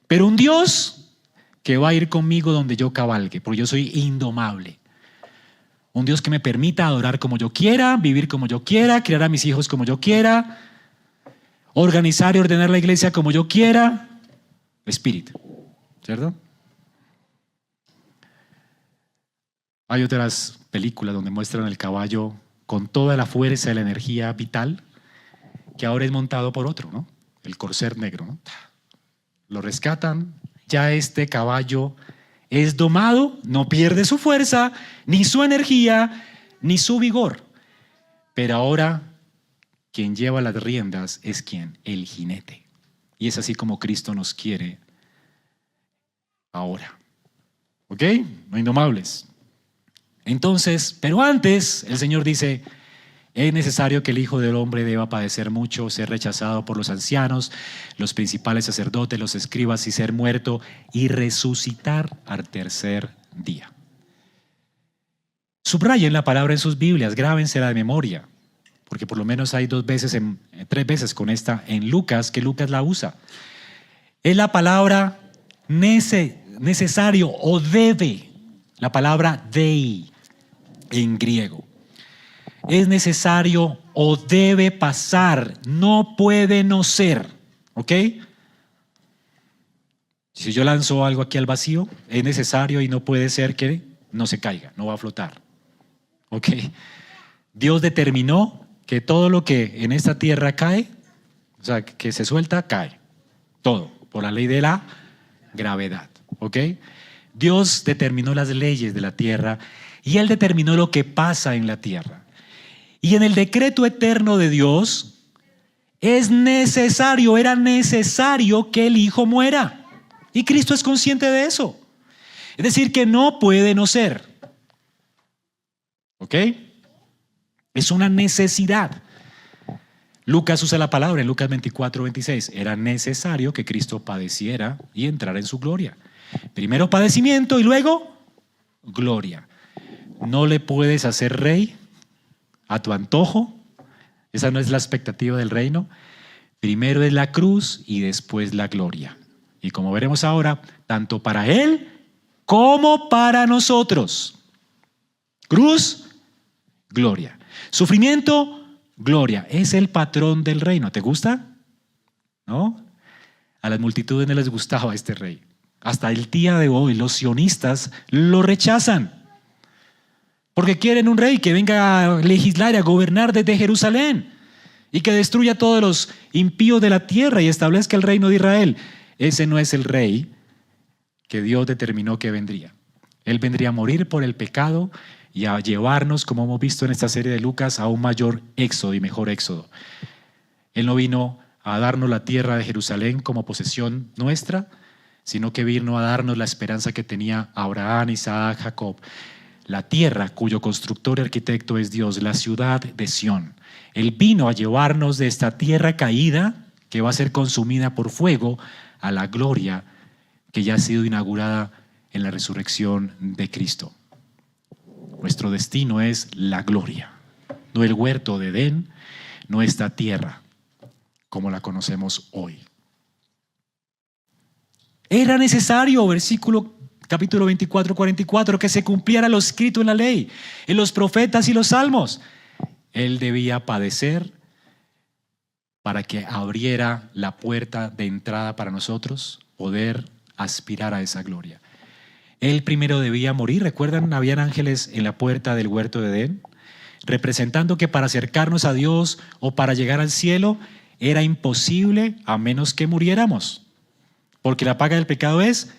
pero un Dios que va a ir conmigo donde yo cabalgue, porque yo soy indomable. Un Dios que me permita adorar como yo quiera, vivir como yo quiera, criar a mis hijos como yo quiera, organizar y ordenar la iglesia como yo quiera. Espíritu, ¿cierto? Hay otras películas donde muestran el caballo con toda la fuerza y la energía vital, que ahora es montado por otro, ¿no? El corcel negro, ¿no? Lo rescatan, ya este caballo es domado, no pierde su fuerza, ni su energía, ni su vigor. Pero ahora quien lleva las riendas es ¿quién? El jinete. Y es así como Cristo nos quiere ahora. ¿Ok? No indomables. Entonces, pero antes el Señor dice: es necesario que el Hijo del Hombre deba padecer mucho, ser rechazado por los ancianos, los principales sacerdotes, los escribas, y ser muerto y resucitar al tercer día. Subrayen la palabra en sus Biblias, grábensela de memoria, porque por lo menos hay 3 veces con esta en Lucas, que Lucas la usa. Es la palabra necesario o debe, la palabra dei en griego. Es necesario o debe pasar, no puede no ser, ¿ok? Si yo lanzo algo aquí al vacío, es necesario y no puede ser que no se caiga, no va a flotar, ¿ok? Dios determinó que todo lo que en esta tierra cae, o sea, que se suelta, cae, todo, por la ley de la gravedad, ¿ok? Dios determinó las leyes de la tierra y Él determinó lo que pasa en la tierra. Y en el decreto eterno de Dios era necesario que el Hijo muera. Y Cristo es consciente de eso. Es decir, que no puede no ser. ¿Ok? Es una necesidad. Lucas usa la palabra en Lucas 24:26. Era necesario que Cristo padeciera y entrara en su gloria. Primero padecimiento y luego gloria. No le puedes hacer rey a tu antojo. Esa no es la expectativa del reino. Primero es la cruz y después la gloria. Y como veremos ahora, tanto para Él como para nosotros. Cruz, gloria. Sufrimiento, gloria. Es el patrón del reino. ¿Te gusta? ¿No? A las multitudes no les gustaba este rey. Hasta el día de hoy los sionistas lo rechazan. Porque quieren un rey que venga a legislar y a gobernar desde Jerusalén y que destruya a todos los impíos de la tierra y establezca el reino de Israel. Ese no es el rey que Dios determinó que vendría. Él vendría a morir por el pecado y a llevarnos, como hemos visto en esta serie de Lucas, a un mayor éxodo y mejor éxodo. Él no vino a darnos la tierra de Jerusalén como posesión nuestra, sino que vino a darnos la esperanza que tenía Abraham, Isaac, Jacob. La tierra cuyo constructor y arquitecto es Dios, la ciudad de Sión. Él vino a llevarnos de esta tierra caída, que va a ser consumida por fuego, a la gloria que ya ha sido inaugurada en la resurrección de Cristo. Nuestro destino es la gloria, no el huerto de Edén, no esta tierra como la conocemos hoy. Era necesario, capítulo 24:44, que se cumpliera lo escrito en la ley, en los profetas y los salmos. Él debía padecer para que abriera la puerta de entrada para nosotros, poder aspirar a esa gloria. Él primero debía morir. ¿Recuerdan? Habían ángeles en la puerta del huerto de Edén, representando que para acercarnos a Dios o para llegar al cielo era imposible a menos que muriéramos, porque la paga del pecado es...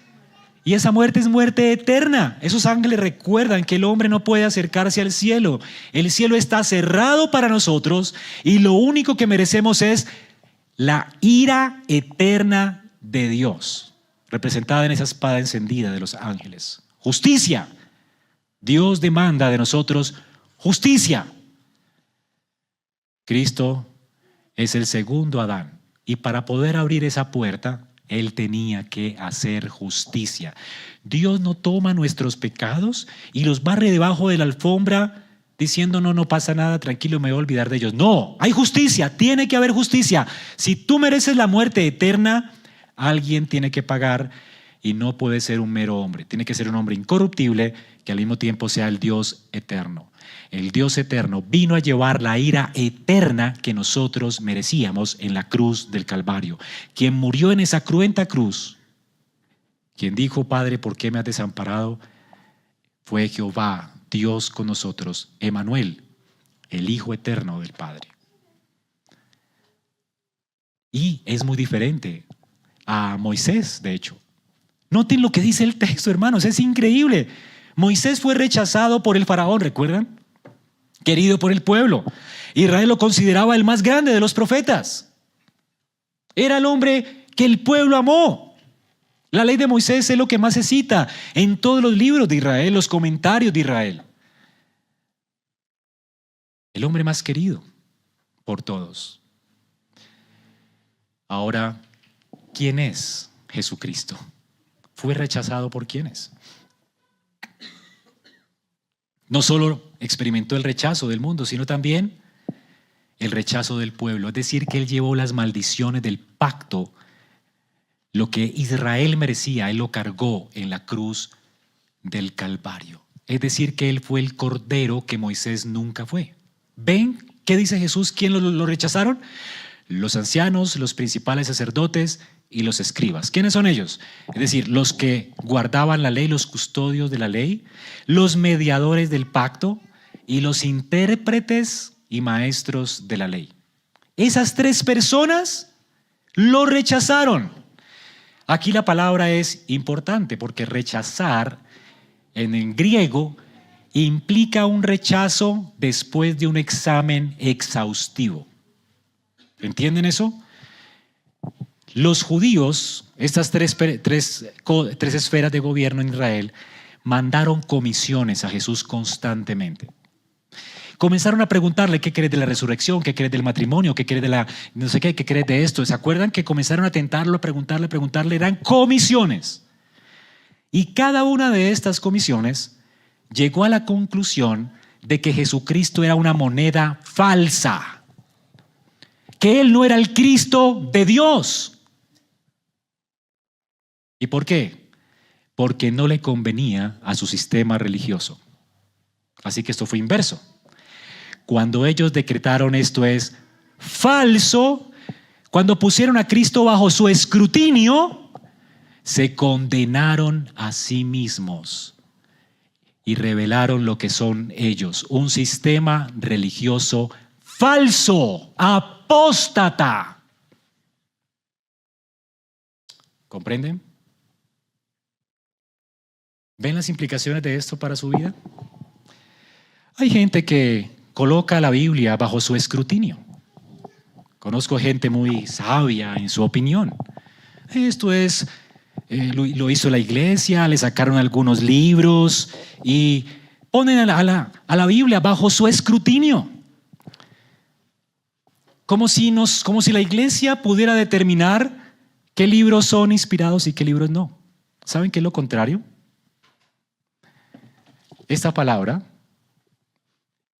Y esa muerte es muerte eterna. Esos ángeles recuerdan que el hombre no puede acercarse al cielo. El cielo está cerrado para nosotros y lo único que merecemos es la ira eterna de Dios, representada en esa espada encendida de los ángeles. Justicia. Dios demanda de nosotros justicia. Cristo es el segundo Adán y para poder abrir esa puerta, Él tenía que hacer justicia. Dios no toma nuestros pecados y los barre debajo de la alfombra diciendo no pasa nada, tranquilo, me voy a olvidar de ellos. No, hay justicia, tiene que haber justicia. Si tú mereces la muerte eterna, alguien tiene que pagar y no puede ser un mero hombre. Tiene que ser un hombre incorruptible que al mismo tiempo sea el Dios eterno. El Dios eterno vino a llevar la ira eterna que nosotros merecíamos en la cruz del Calvario. Quien murió en esa cruenta cruz, quien dijo, Padre, ¿por qué me has desamparado? Fue Jehová, Dios con nosotros, Emmanuel, el Hijo eterno del Padre. Y es muy diferente a Moisés, de hecho. Noten lo que dice el texto, hermanos, es increíble. Moisés fue rechazado por el faraón, ¿recuerdan? Querido por el pueblo. Israel lo consideraba el más grande de los profetas. Era el hombre que el pueblo amó. La ley de Moisés es lo que más se cita en todos los libros de Israel, los comentarios de Israel. El hombre más querido por todos. Ahora, ¿quién es Jesucristo? ¿Fue rechazado por quiénes? No solo experimentó el rechazo del mundo, sino también el rechazo del pueblo. Es decir, que Él llevó las maldiciones del pacto. Lo que Israel merecía, Él lo cargó en la cruz del Calvario. Es decir, que Él fue el cordero que Moisés nunca fue. ¿Ven qué dice Jesús? ¿Quién lo rechazaron? Los ancianos, los principales sacerdotes y los escribas. ¿Quiénes son ellos? Es decir, los que guardaban la ley, los custodios de la ley, los mediadores del pacto y los intérpretes y maestros de la ley. Esas tres personas lo rechazaron. Aquí la palabra es importante porque rechazar en el griego implica un rechazo después de un examen exhaustivo. ¿Entienden eso? Los judíos, estas tres esferas de gobierno en Israel, mandaron comisiones a Jesús constantemente. Comenzaron a preguntarle qué crees de la resurrección, qué crees del matrimonio, qué crees de la no sé qué crees de esto. ¿Se acuerdan que comenzaron a tentarlo, a preguntarle? Eran comisiones. Y cada una de estas comisiones llegó a la conclusión de que Jesucristo era una moneda falsa, que Él no era el Cristo de Dios. ¿Y por qué? Porque no le convenía a su sistema religioso. Así que esto fue inverso. Cuando ellos decretaron esto es falso, cuando pusieron a Cristo bajo su escrutinio, se condenaron a sí mismos y revelaron lo que son ellos, un sistema religioso falso, apóstata. ¿Comprenden? ¿Ven las implicaciones de esto para su vida? Hay gente que coloca la Biblia bajo su escrutinio. Conozco gente muy sabia en su opinión. Esto es, lo hizo la iglesia, le sacaron algunos libros y ponen a la Biblia bajo su escrutinio. Como si la iglesia pudiera determinar qué libros son inspirados y qué libros no. ¿Saben qué es lo contrario? Esta palabra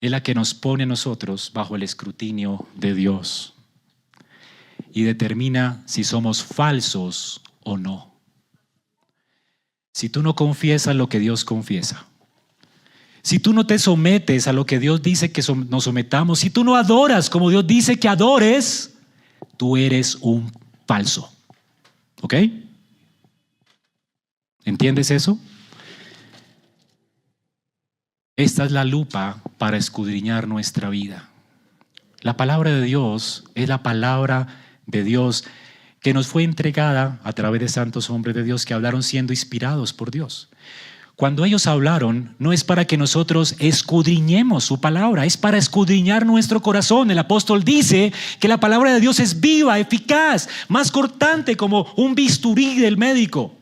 es la que nos pone a nosotros bajo el escrutinio de Dios y determina si somos falsos o no. Si tú no confiesas lo que Dios confiesa, si tú no te sometes a lo que Dios dice que nos sometamos, si tú no adoras como Dios dice que adores, tú eres un falso. ¿Ok? ¿Entiendes eso? Esta es la lupa para escudriñar nuestra vida. La palabra de Dios es la palabra de Dios que nos fue entregada a través de santos hombres de Dios que hablaron siendo inspirados por Dios. Cuando ellos hablaron, no es para que nosotros escudriñemos su palabra, es para escudriñar nuestro corazón. El apóstol dice que la palabra de Dios es viva, eficaz, más cortante como un bisturí del médico,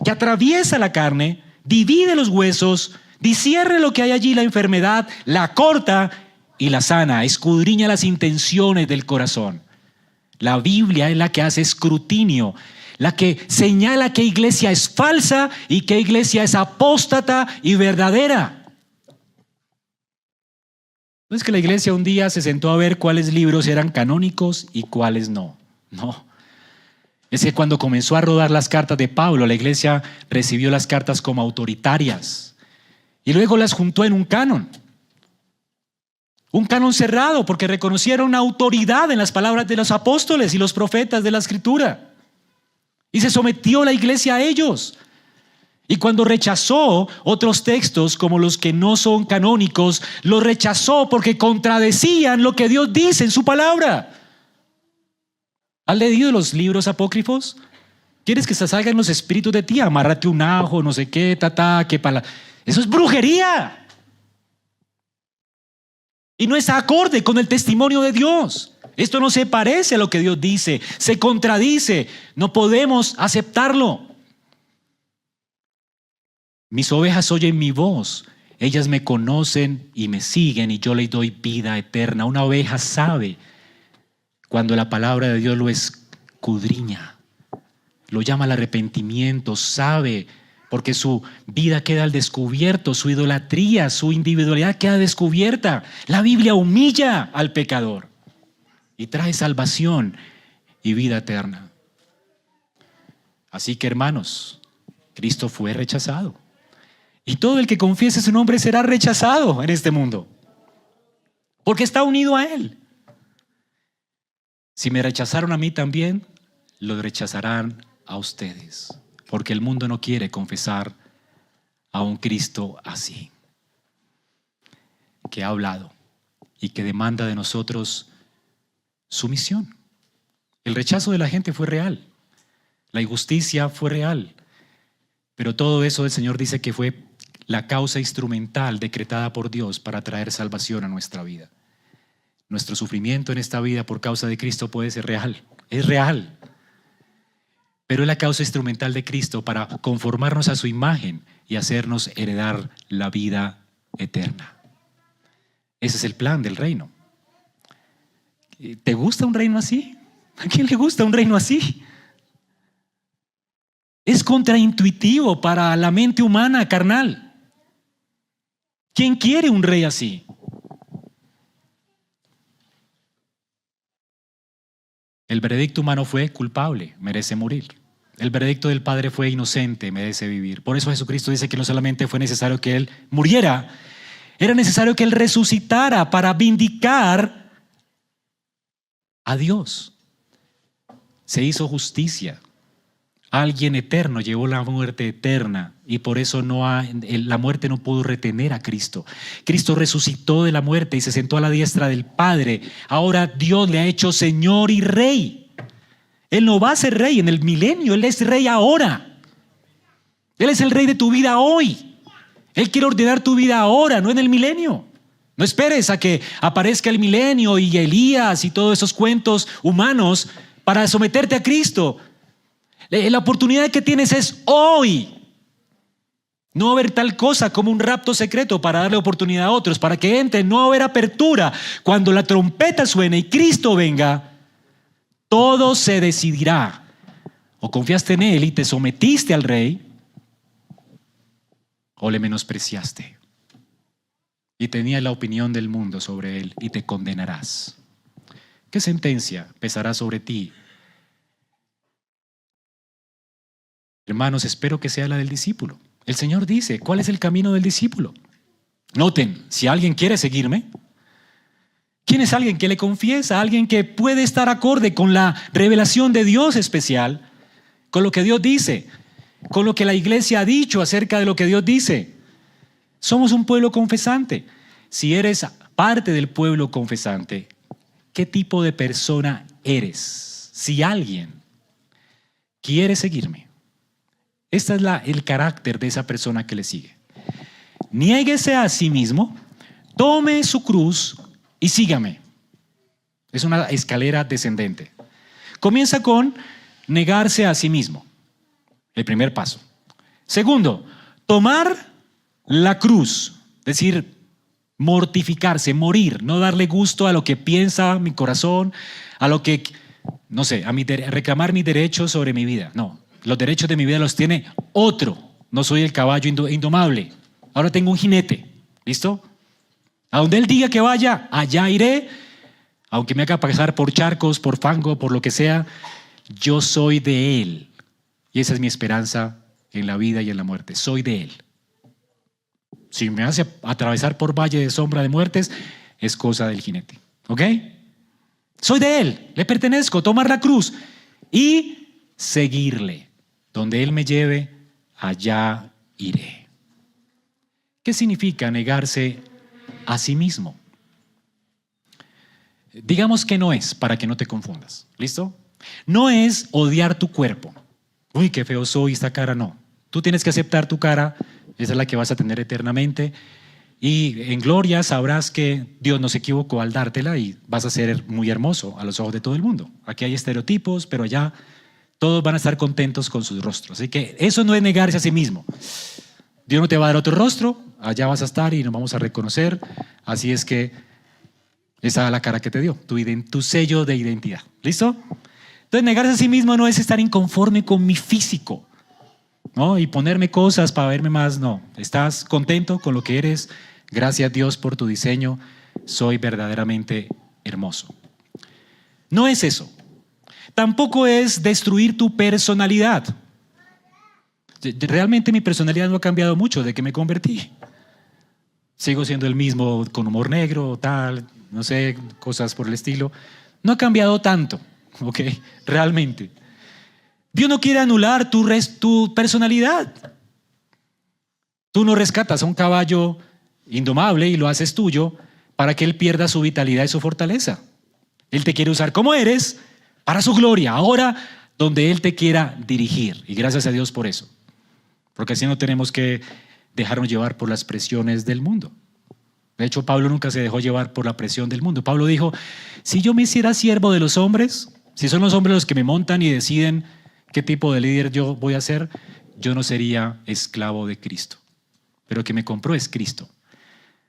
que atraviesa la carne, divide los huesos, discierne lo que hay allí, la enfermedad, la corta y la sana, escudriña las intenciones del corazón. La Biblia es la que hace escrutinio, la que señala qué iglesia es falsa y qué iglesia es apóstata y verdadera. No es que la iglesia un día se sentó a ver cuáles libros eran canónicos y cuáles no. No. Es que cuando comenzó a rodar las cartas de Pablo, la iglesia recibió las cartas como autoritarias y luego las juntó en un canon cerrado, porque reconocieron una autoridad en las palabras de los apóstoles y los profetas de la Escritura. Y se sometió la iglesia a ellos. Y cuando rechazó otros textos como los que no son canónicos, los rechazó porque contradecían lo que Dios dice en su palabra. ¿Has leído los libros apócrifos? ¿Quieres que se salgan los espíritus de ti? Amárrate un ajo, no sé qué, qué palabra. Eso es brujería. Y no está acorde con el testimonio de Dios. Esto no se parece a lo que Dios dice, se contradice, no podemos aceptarlo. Mis ovejas oyen mi voz, ellas me conocen y me siguen y yo les doy vida eterna. Una oveja sabe cuando la palabra de Dios lo escudriña, lo llama al arrepentimiento, sabe porque su vida queda al descubierto, su idolatría, su individualidad queda descubierta. La Biblia humilla al pecador y trae salvación y vida eterna. Así que, hermanos, Cristo fue rechazado. Y todo el que confiese su nombre será rechazado en este mundo, porque está unido a Él. Si me rechazaron a mí también, lo rechazarán a ustedes, porque el mundo no quiere confesar a un Cristo así, que ha hablado y que demanda de nosotros sumisión. El rechazo de la gente fue real, la injusticia fue real, pero todo eso el Señor dice que fue la causa instrumental decretada por Dios para traer salvación a nuestra vida. Nuestro sufrimiento en esta vida por causa de Cristo puede ser real, es real, pero es la causa instrumental de Cristo para conformarnos a su imagen y hacernos heredar la vida eterna. Ese es el plan del reino. ¿Te gusta un reino así? ¿A quién le gusta un reino así? Es contraintuitivo para la mente humana carnal. ¿Quién quiere un rey así? El veredicto humano fue culpable, merece morir. El veredicto del Padre fue inocente, merece vivir. Por eso Jesucristo dice que no solamente fue necesario que Él muriera, era necesario que Él resucitara para vindicar a Dios. Se hizo justicia. Alguien eterno llevó la muerte eterna y por eso la muerte no pudo retener a Cristo. Cristo resucitó de la muerte y se sentó a la diestra del Padre. Ahora Dios le ha hecho Señor y Rey. Él no va a ser rey en el milenio, Él es rey ahora. Él es el rey de tu vida hoy. Él quiere ordenar tu vida ahora, no en el milenio. No esperes a que aparezca el milenio y Elías y todos esos cuentos humanos para someterte a Cristo. La oportunidad que tienes es hoy. No va a haber tal cosa como un rapto secreto para darle oportunidad a otros, para que entren. No va a haber apertura. Cuando la trompeta suene y Cristo venga, todo se decidirá. O confiaste en Él y te sometiste al Rey, o le menospreciaste y tenías la opinión del mundo sobre Él y te condenarás. ¿Qué sentencia pesará sobre ti? Hermanos, espero que sea la del discípulo. El Señor dice, ¿cuál es el camino del discípulo? Noten, si alguien quiere seguirme, ¿quién es alguien que le confiesa? Alguien que puede estar acorde con la revelación de Dios especial, con lo que Dios dice, con lo que la iglesia ha dicho acerca de lo que Dios dice. Somos un pueblo confesante. Si eres parte del pueblo confesante, ¿qué tipo de persona eres? Si alguien quiere seguirme, este es el carácter de esa persona que le sigue. Niéguese a sí mismo, tome su cruz y sígame. Es una escalera descendente. Comienza con negarse a sí mismo. El primer paso. Segundo, tomar la cruz, es decir, mortificarse, morir, no darle gusto a lo que piensa mi corazón, a lo que, no sé, reclamar mis derechos sobre mi vida. No, los derechos de mi vida los tiene otro. No soy el caballo indomable. Ahora tengo un jinete. ¿Listo? A donde él diga que vaya, allá iré. Aunque me haga pasar por charcos, por fango, por lo que sea, yo soy de Él. Y esa es mi esperanza en la vida y en la muerte. Soy de Él. Si me hace atravesar por valle de sombra de muertes, es cosa del jinete. ¿Ok? Soy de Él, le pertenezco, tomar la cruz y seguirle. Donde Él me lleve, allá iré. ¿Qué significa negarse a sí mismo? Digamos que no es, para que no te confundas. ¿Listo? No es odiar tu cuerpo. Uy, qué feo soy, esta cara no. Tú tienes que aceptar tu cara, esa es la que vas a tener eternamente. Y en gloria sabrás que Dios no se equivocó al dártela y vas a ser muy hermoso a los ojos de todo el mundo. Aquí hay estereotipos, pero allá todos van a estar contentos con sus rostros. Así que eso no es negarse a sí mismo. Dios no te va a dar otro rostro, allá vas a estar y nos vamos a reconocer. Así es que esa es la cara que te dio, tu sello de identidad. ¿Listo? Entonces negarse a sí mismo no es estar inconforme con mi físico, ¿no? Y ponerme cosas para verme más, no. Estás contento con lo que eres. Gracias a Dios por tu diseño. Soy verdaderamente hermoso. No es eso. Tampoco es destruir tu personalidad. Realmente mi personalidad no ha cambiado mucho desde que me convertí. Sigo siendo el mismo con humor negro, tal, no sé, cosas por el estilo. No ha cambiado tanto, ¿ok? Realmente. Dios no quiere anular tu personalidad. Tú no rescatas a un caballo indomable y lo haces tuyo para que él pierda su vitalidad y su fortaleza. Él te quiere usar como eres para su gloria, ahora donde Él te quiera dirigir. Y gracias a Dios por eso. Porque así no tenemos que dejarnos llevar por las presiones del mundo. De hecho, Pablo nunca se dejó llevar por la presión del mundo. Pablo dijo, si yo me hiciera siervo de los hombres, si son los hombres los que me montan y deciden qué tipo de líder yo voy a ser, yo no sería esclavo de Cristo. Pero el que me compró es Cristo.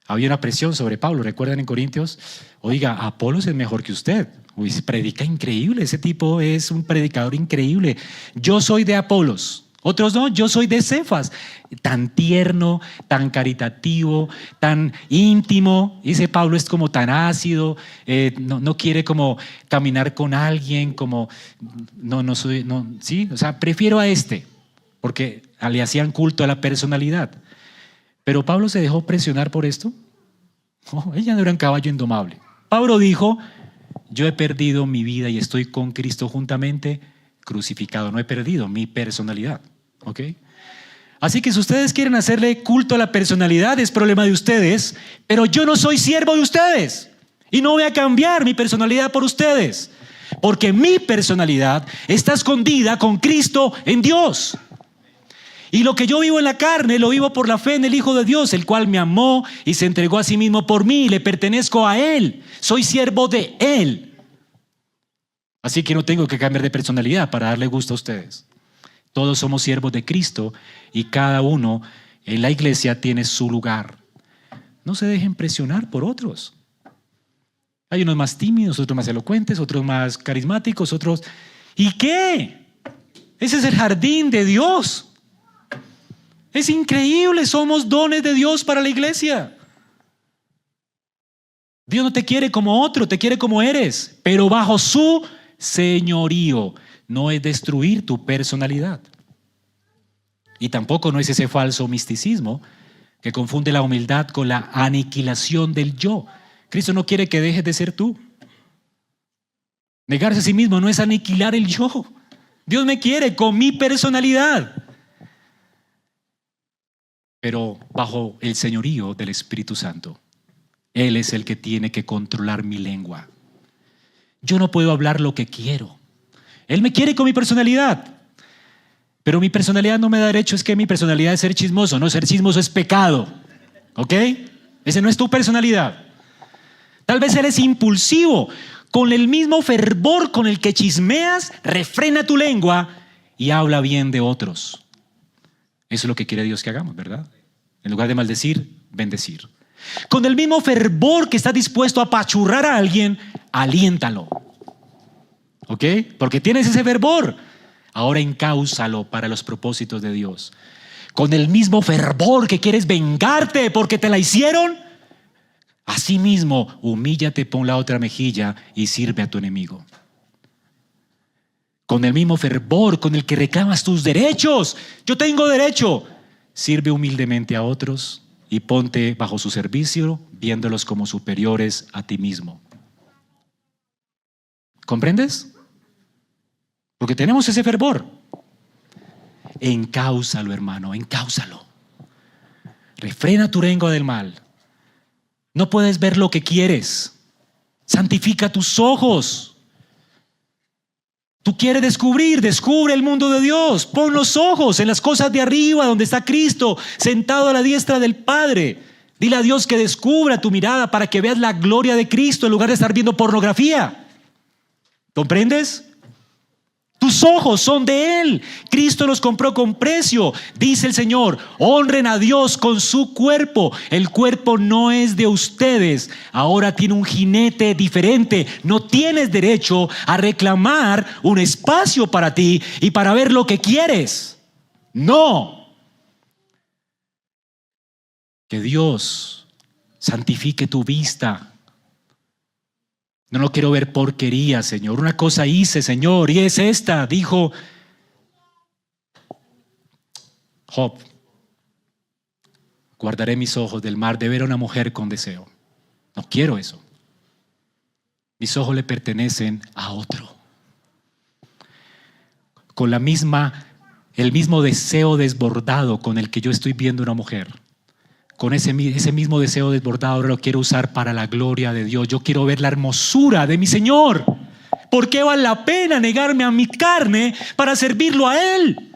Había una presión sobre Pablo, ¿recuerdan en Corintios? Oiga, Apolos es mejor que usted. Uy, predica increíble, ese tipo es un predicador increíble. Yo soy de Apolos, otros no, yo soy de Cefas. Tan tierno, tan caritativo, tan íntimo. Dice Pablo, es como tan ácido, no quiere como caminar con alguien, como, ¿sí? O sea, prefiero a este, porque le hacían culto a la personalidad. Pero Pablo se dejó presionar por esto. Oh, ella no era un caballo indomable. Pablo dijo, yo he perdido mi vida y estoy con Cristo juntamente crucificado. No he perdido mi personalidad. ¿Ok? Así que si ustedes quieren hacerle culto a la personalidad, es problema de ustedes, pero yo no soy siervo de ustedes y no voy a cambiar mi personalidad por ustedes, porque mi personalidad está escondida con Cristo en Dios. Y lo que yo vivo en la carne, lo vivo por la fe en el Hijo de Dios, el cual me amó y se entregó a sí mismo por mí. Le pertenezco a Él, soy siervo de Él. Así que no tengo que cambiar de personalidad para darle gusto a ustedes. Todos somos siervos de Cristo y cada uno en la iglesia tiene su lugar. No se dejen presionar por otros. Hay unos más tímidos, otros más elocuentes, otros más carismáticos, otros... ¿Y qué? Ese es el jardín de Dios. Es increíble, somos dones de Dios para la iglesia. Dios no te quiere como otro, te quiere como eres, pero bajo su señorío. No es destruir tu personalidad. Y tampoco no es ese falso misticismo que confunde la humildad con la aniquilación del yo. Cristo no quiere que dejes de ser tú. Negarse a sí mismo no es aniquilar el yo. Dios me quiere con mi personalidad, pero bajo el señorío del Espíritu Santo. Él es el que tiene que controlar mi lengua. Yo no puedo hablar lo que quiero. Él me quiere con mi personalidad, pero mi personalidad no me da derecho. Es que mi personalidad es ser chismoso. No, ser chismoso es pecado. ¿Ok? Ese no es tu personalidad. Tal vez eres impulsivo. Con el mismo fervor con el que chismeas, refrena tu lengua y habla bien de otros. Eso es lo que quiere Dios que hagamos, ¿verdad? En lugar de maldecir, bendecir. Con el mismo fervor que estás dispuesto a apachurrar a alguien, aliéntalo. ¿Ok? Porque tienes ese fervor. Ahora encáusalo para los propósitos de Dios. Con el mismo fervor que quieres vengarte porque te la hicieron, asimismo, humíllate, pon la otra mejilla y sirve a tu enemigo. Con el mismo fervor con el que reclamas tus derechos. Yo tengo derecho. Sirve humildemente a otros y ponte bajo su servicio, viéndolos como superiores a ti mismo. ¿Comprendes? Porque tenemos ese fervor. Encáusalo, hermano, encáusalo. Refrena tu lengua del mal. No puedes ver lo que quieres. Santifica tus ojos. Tú quieres descubre el mundo de Dios. Pon los ojos en las cosas de arriba, donde está Cristo, sentado a la diestra del Padre. Dile a Dios que descubra tu mirada para que veas la gloria de Cristo en lugar de estar viendo pornografía. ¿Comprendes? Tus ojos son de Él. Cristo los compró con precio. Dice el Señor, honren a Dios con su cuerpo. El cuerpo no es de ustedes. Ahora tiene un jinete diferente. No tienes derecho a reclamar un espacio para ti y para ver lo que quieres. No. Que Dios santifique tu vista. No quiero ver porquería, Señor. Una cosa hice, Señor, y es esta. Dijo Job: guardaré mis ojos del mal de ver a una mujer con deseo. No quiero eso. Mis ojos le pertenecen a otro. Con el mismo deseo desbordado con el que yo estoy viendo una mujer. Con ese mismo deseo desbordado ahora lo quiero usar para la gloria de Dios. Yo quiero ver la hermosura de mi Señor. ¿Por qué vale la pena negarme a mi carne para servirlo a Él?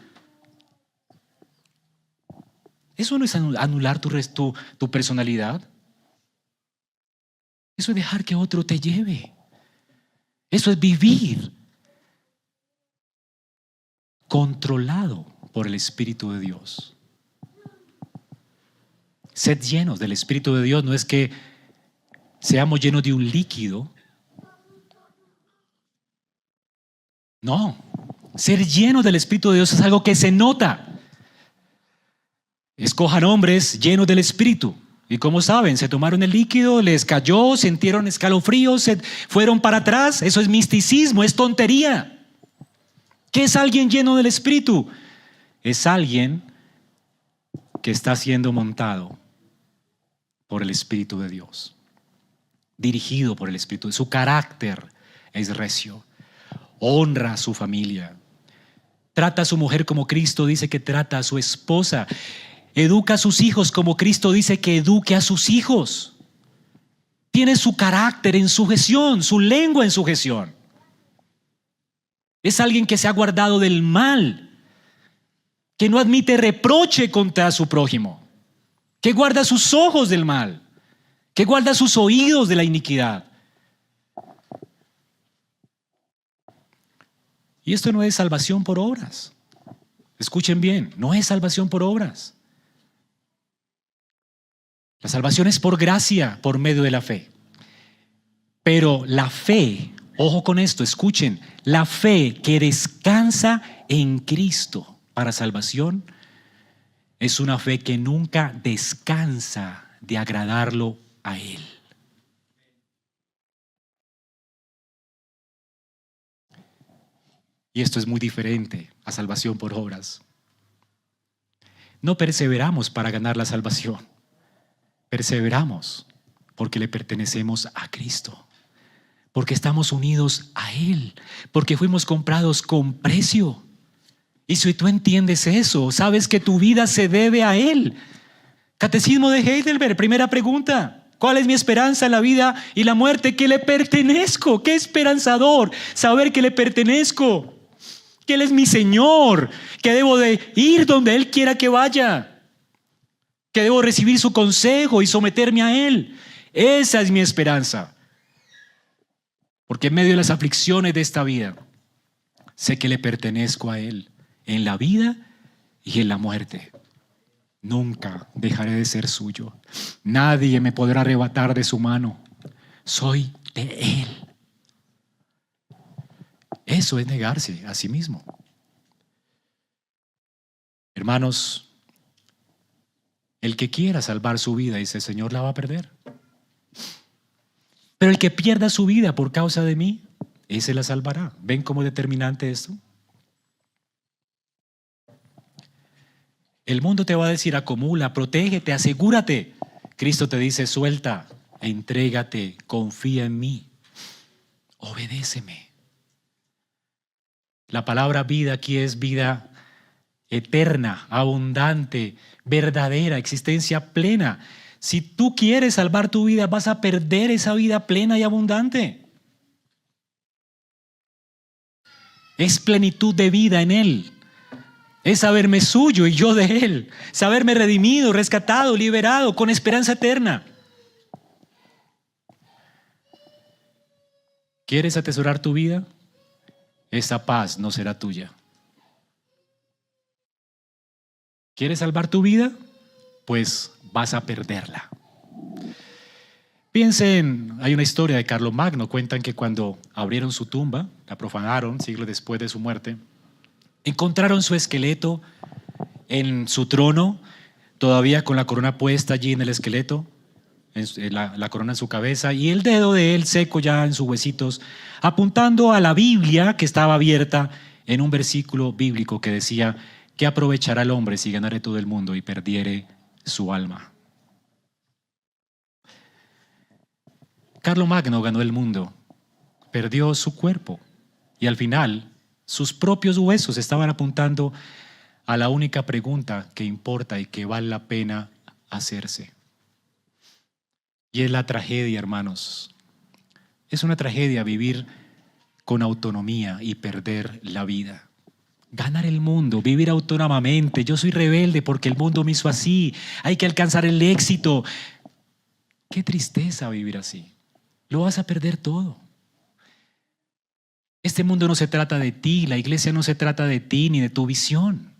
Eso no es anular tu personalidad. Eso es dejar que otro te lleve. Eso es vivir controlado por el Espíritu de Dios. Sed llenos del Espíritu de Dios no es que seamos llenos de un líquido. No, ser llenos del Espíritu de Dios es algo que se nota. Escojan hombres llenos del Espíritu. Y como saben, se tomaron el líquido, les cayó, sintieron escalofríos, se fueron para atrás. Eso es misticismo, es tontería. ¿Qué es alguien lleno del Espíritu? Es alguien que está siendo montado por el Espíritu de Dios, dirigido por el Espíritu. Su carácter es recio, honra a su familia, trata a su mujer como Cristo dice que trata a su esposa, educa a sus hijos como Cristo dice que eduque a sus hijos. Tiene su carácter en sujeción, su lengua en sujeción. Es alguien que se ha guardado del mal, que no admite reproche contra su prójimo, que guarda sus ojos del mal, que guarda sus oídos de la iniquidad. Y esto no es salvación por obras. Escuchen bien, no es salvación por obras. La salvación es por gracia, por medio de la fe. Pero la fe, ojo con esto, escuchen, la fe que descansa en Cristo para salvación es una fe que nunca descansa de agradarlo a Él. Y esto es muy diferente a salvación por obras. No perseveramos para ganar la salvación. Perseveramos porque le pertenecemos a Cristo. Porque estamos unidos a Él. Porque fuimos comprados con precio. Y si tú entiendes eso, sabes que tu vida se debe a Él. Catecismo de Heidelberg, primera pregunta. ¿Cuál es mi esperanza en la vida y la muerte? Que le pertenezco. ¡Qué esperanzador! Saber que le pertenezco. Que Él es mi Señor. Que debo de ir donde Él quiera que vaya. Que debo recibir su consejo y someterme a Él. Esa es mi esperanza. Porque en medio de las aflicciones de esta vida, sé que le pertenezco a Él. En la vida y en la muerte. Nunca dejaré de ser suyo. Nadie me podrá arrebatar de su mano. Soy de Él. Eso es negarse a sí mismo. Hermanos, el que quiera salvar su vida, dice el Señor, la va a perder. Pero el que pierda su vida por causa de mí, ese la salvará. ¿Ven cómo es determinante esto? El mundo te va a decir: acumula, protégete, asegúrate. Cristo te dice: suelta, entrégate, confía en mí, obedéceme. La palabra vida aquí es vida eterna, abundante, verdadera, existencia plena. Si tú quieres salvar tu vida, vas a perder esa vida plena y abundante. Es plenitud de vida en Él. Es saberme suyo y yo de Él. Saberme redimido, rescatado, liberado, con esperanza eterna. ¿Quieres atesorar tu vida? Esa paz no será tuya. ¿Quieres salvar tu vida? Pues vas a perderla. Piensen, hay una historia de Carlomagno, cuentan que cuando abrieron su tumba, la profanaron siglos después de su muerte, encontraron su esqueleto en su trono, todavía con la corona puesta allí en el esqueleto, la corona en su cabeza, y el dedo de él seco ya en sus huesitos, apuntando a la Biblia que estaba abierta en un versículo bíblico que decía: ¿qué aprovechará el hombre si ganare todo el mundo y perdiere su alma? Carlomagno ganó el mundo, perdió su cuerpo y al final sus propios huesos estaban apuntando a la única pregunta que importa y que vale la pena hacerse. Y es la tragedia, hermanos. Es una tragedia vivir con autonomía y perder la vida. Ganar el mundo, vivir autónomamente. Yo soy rebelde porque el mundo me hizo así. Hay que alcanzar el éxito. Qué tristeza vivir así. Lo vas a perder todo. Este mundo no se trata de ti, la iglesia no se trata de ti ni de tu visión.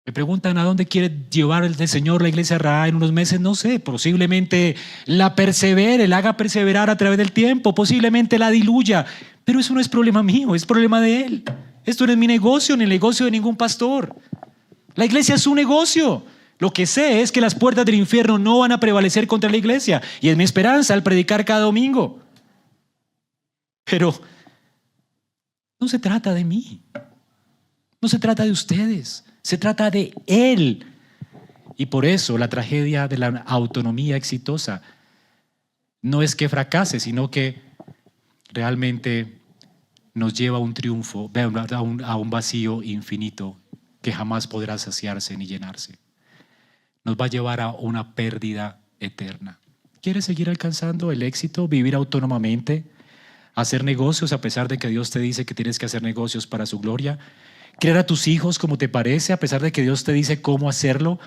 Me preguntan a dónde quiere llevar el Señor la iglesia Ra en unos meses, no sé, posiblemente la persevere, la haga perseverar a través del tiempo, posiblemente la diluya, pero eso no es problema mío, es problema de Él. Esto no es mi negocio ni el negocio de ningún pastor. La iglesia es su negocio. Lo que sé es que las puertas del infierno no van a prevalecer contra la iglesia y es mi esperanza al predicar cada domingo. Pero no se trata de mí, no se trata de ustedes, se trata de Él. Y por eso la tragedia de la autonomía exitosa no es que fracase, sino que realmente nos lleva a un triunfo, a un vacío infinito que jamás podrá saciarse ni llenarse. Nos va a llevar a una pérdida eterna. ¿Quieres seguir alcanzando el éxito, vivir autónomamente, hacer negocios a pesar de que Dios te dice que tienes que hacer negocios para su gloria? ¿Criar a tus hijos como te parece a pesar de que Dios te dice cómo hacerlo?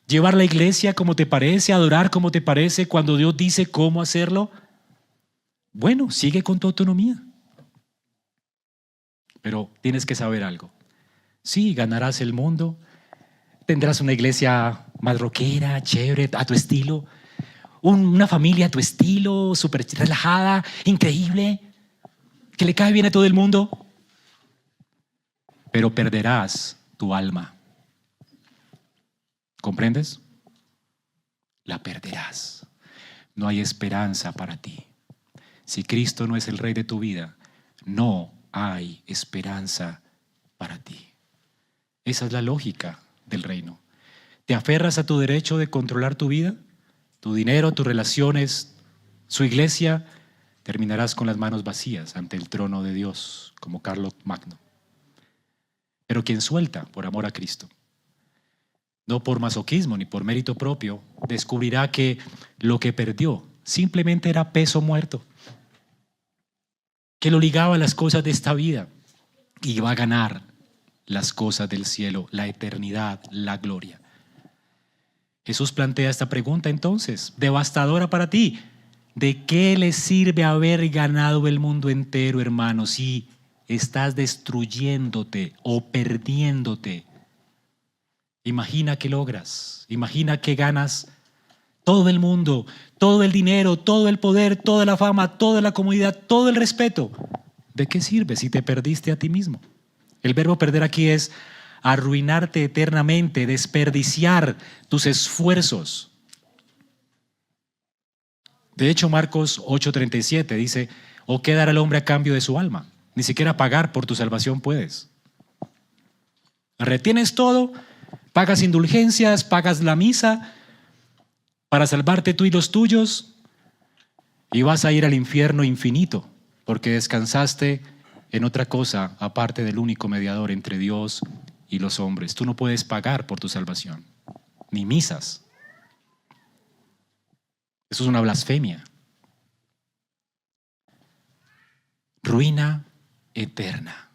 ¿Llevar la iglesia como te parece? ¿Adorar como te parece cuando Dios dice cómo hacerlo? Bueno, sigue con tu autonomía. Pero tienes que saber algo. Sí, ganarás el mundo. Tendrás una iglesia más rockera, chévere, a tu estilo. Una familia a tu estilo, súper relajada, increíble, que le cae bien a todo el mundo. Pero perderás tu alma. ¿Comprendes? La perderás. No hay esperanza para ti. Si Cristo no es el Rey de tu vida, no hay esperanza para ti. Esa es la lógica del reino. ¿Te aferras a tu derecho de controlar tu vida, tu dinero, tus relaciones, su iglesia? Terminarás con las manos vacías ante el trono de Dios, como Carlomagno. Pero quien suelta por amor a Cristo, no por masoquismo ni por mérito propio, descubrirá que lo que perdió simplemente era peso muerto, que lo ligaba a las cosas de esta vida y va a ganar las cosas del cielo, la eternidad, la gloria. Jesús plantea esta pregunta entonces, devastadora para ti. ¿De qué le sirve haber ganado el mundo entero, hermano, si estás destruyéndote o perdiéndote? Imagina que logras, imagina que ganas todo el mundo, todo el dinero, todo el poder, toda la fama, toda la comodidad, todo el respeto. ¿De qué sirve si te perdiste a ti mismo? El verbo perder aquí es arruinarte eternamente, desperdiciar tus esfuerzos. De hecho, Marcos 8:37 dice: ¿o qué dará el hombre a cambio de su alma? Ni siquiera pagar por tu salvación puedes. Retienes todo, pagas indulgencias, pagas la misa para salvarte tú y los tuyos y vas a ir al infierno infinito porque descansaste en otra cosa aparte del único mediador entre Dios y los hombres. Tú no puedes pagar por tu salvación, ni misas. Eso es una blasfemia. Ruina eterna.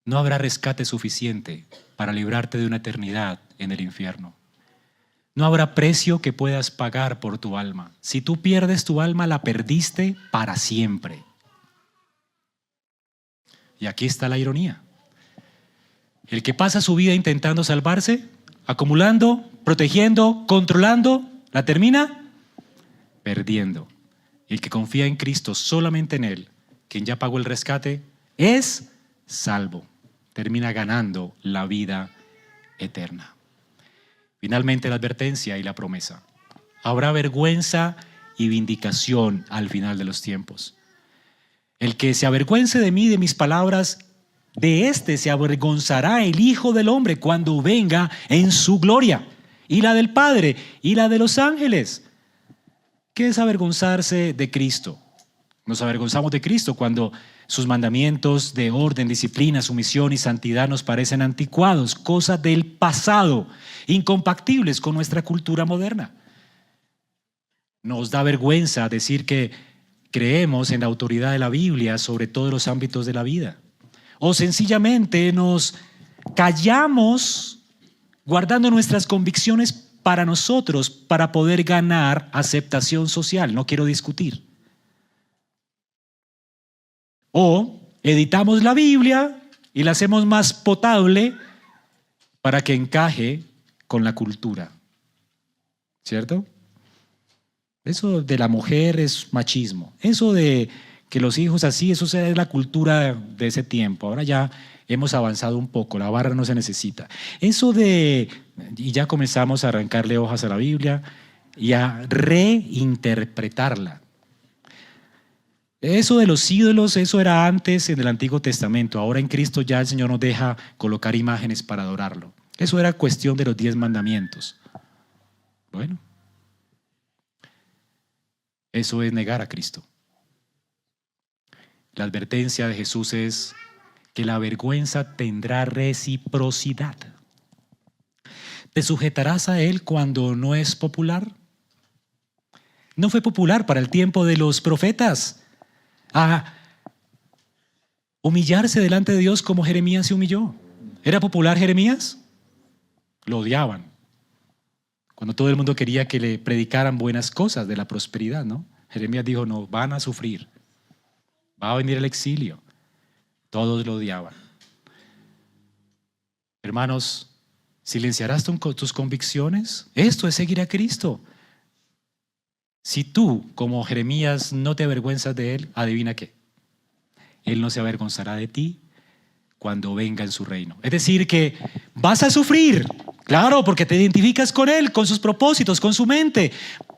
no habrá rescate suficiente para librarte de una eternidad en el infierno. No habrá precio que puedas pagar por tu alma. Si tú pierdes tu alma, la perdiste para siempre. Y aquí está la ironía. El que pasa su vida intentando salvarse, acumulando, protegiendo, controlando, la termina perdiendo. Y el que confía en Cristo, solamente en Él, quien ya pagó el rescate, es salvo. Termina ganando la vida eterna. Finalmente, la advertencia y la promesa. Habrá vergüenza y vindicación al final de los tiempos. El que se avergüence de mí y de mis palabras, de éste se avergonzará el Hijo del Hombre cuando venga en su gloria, y la del Padre, y la de los ángeles. ¿Qué es avergonzarse de Cristo? Nos avergonzamos de Cristo cuando sus mandamientos de orden, disciplina, sumisión y santidad nos parecen anticuados, cosas del pasado, incompatibles con nuestra cultura moderna. Nos da vergüenza decir que creemos en la autoridad de la Biblia sobre todos los ámbitos de la vida. O sencillamente nos callamos guardando nuestras convicciones para nosotros, para poder ganar aceptación social. No quiero discutir. O editamos la Biblia y la hacemos más potable para que encaje con la cultura. ¿Cierto? Eso de la mujer es machismo. Eso de que los hijos así, eso es la cultura de ese tiempo. Ahora ya hemos avanzado un poco, la barra no se necesita. Eso de, y ya comenzamos a arrancarle hojas a la Biblia y a reinterpretarla. Eso de los ídolos, eso era antes en el Antiguo Testamento. Ahora en Cristo ya el Señor nos deja colocar imágenes para adorarlo. Eso era cuestión de los 10 mandamientos. Bueno, eso es negar a Cristo. La advertencia de Jesús es que la vergüenza tendrá reciprocidad. ¿Te sujetarás a Él cuando no es popular? No fue popular para el tiempo de los profetas a humillarse delante de Dios como Jeremías se humilló. ¿Era popular Jeremías? Lo odiaban. Cuando todo el mundo quería que le predicaran buenas cosas de la prosperidad, ¿no? Jeremías dijo, no, van a sufrir. Va a venir el exilio. Todos lo odiaban. Hermanos, ¿silenciarás tus convicciones? Esto es seguir a Cristo. Si tú, como Jeremías, no te avergüenzas de Él, adivina qué. Él no se avergonzará de ti cuando venga en su reino. Es decir, que vas a sufrir, claro, porque te identificas con Él, con sus propósitos, con su mente.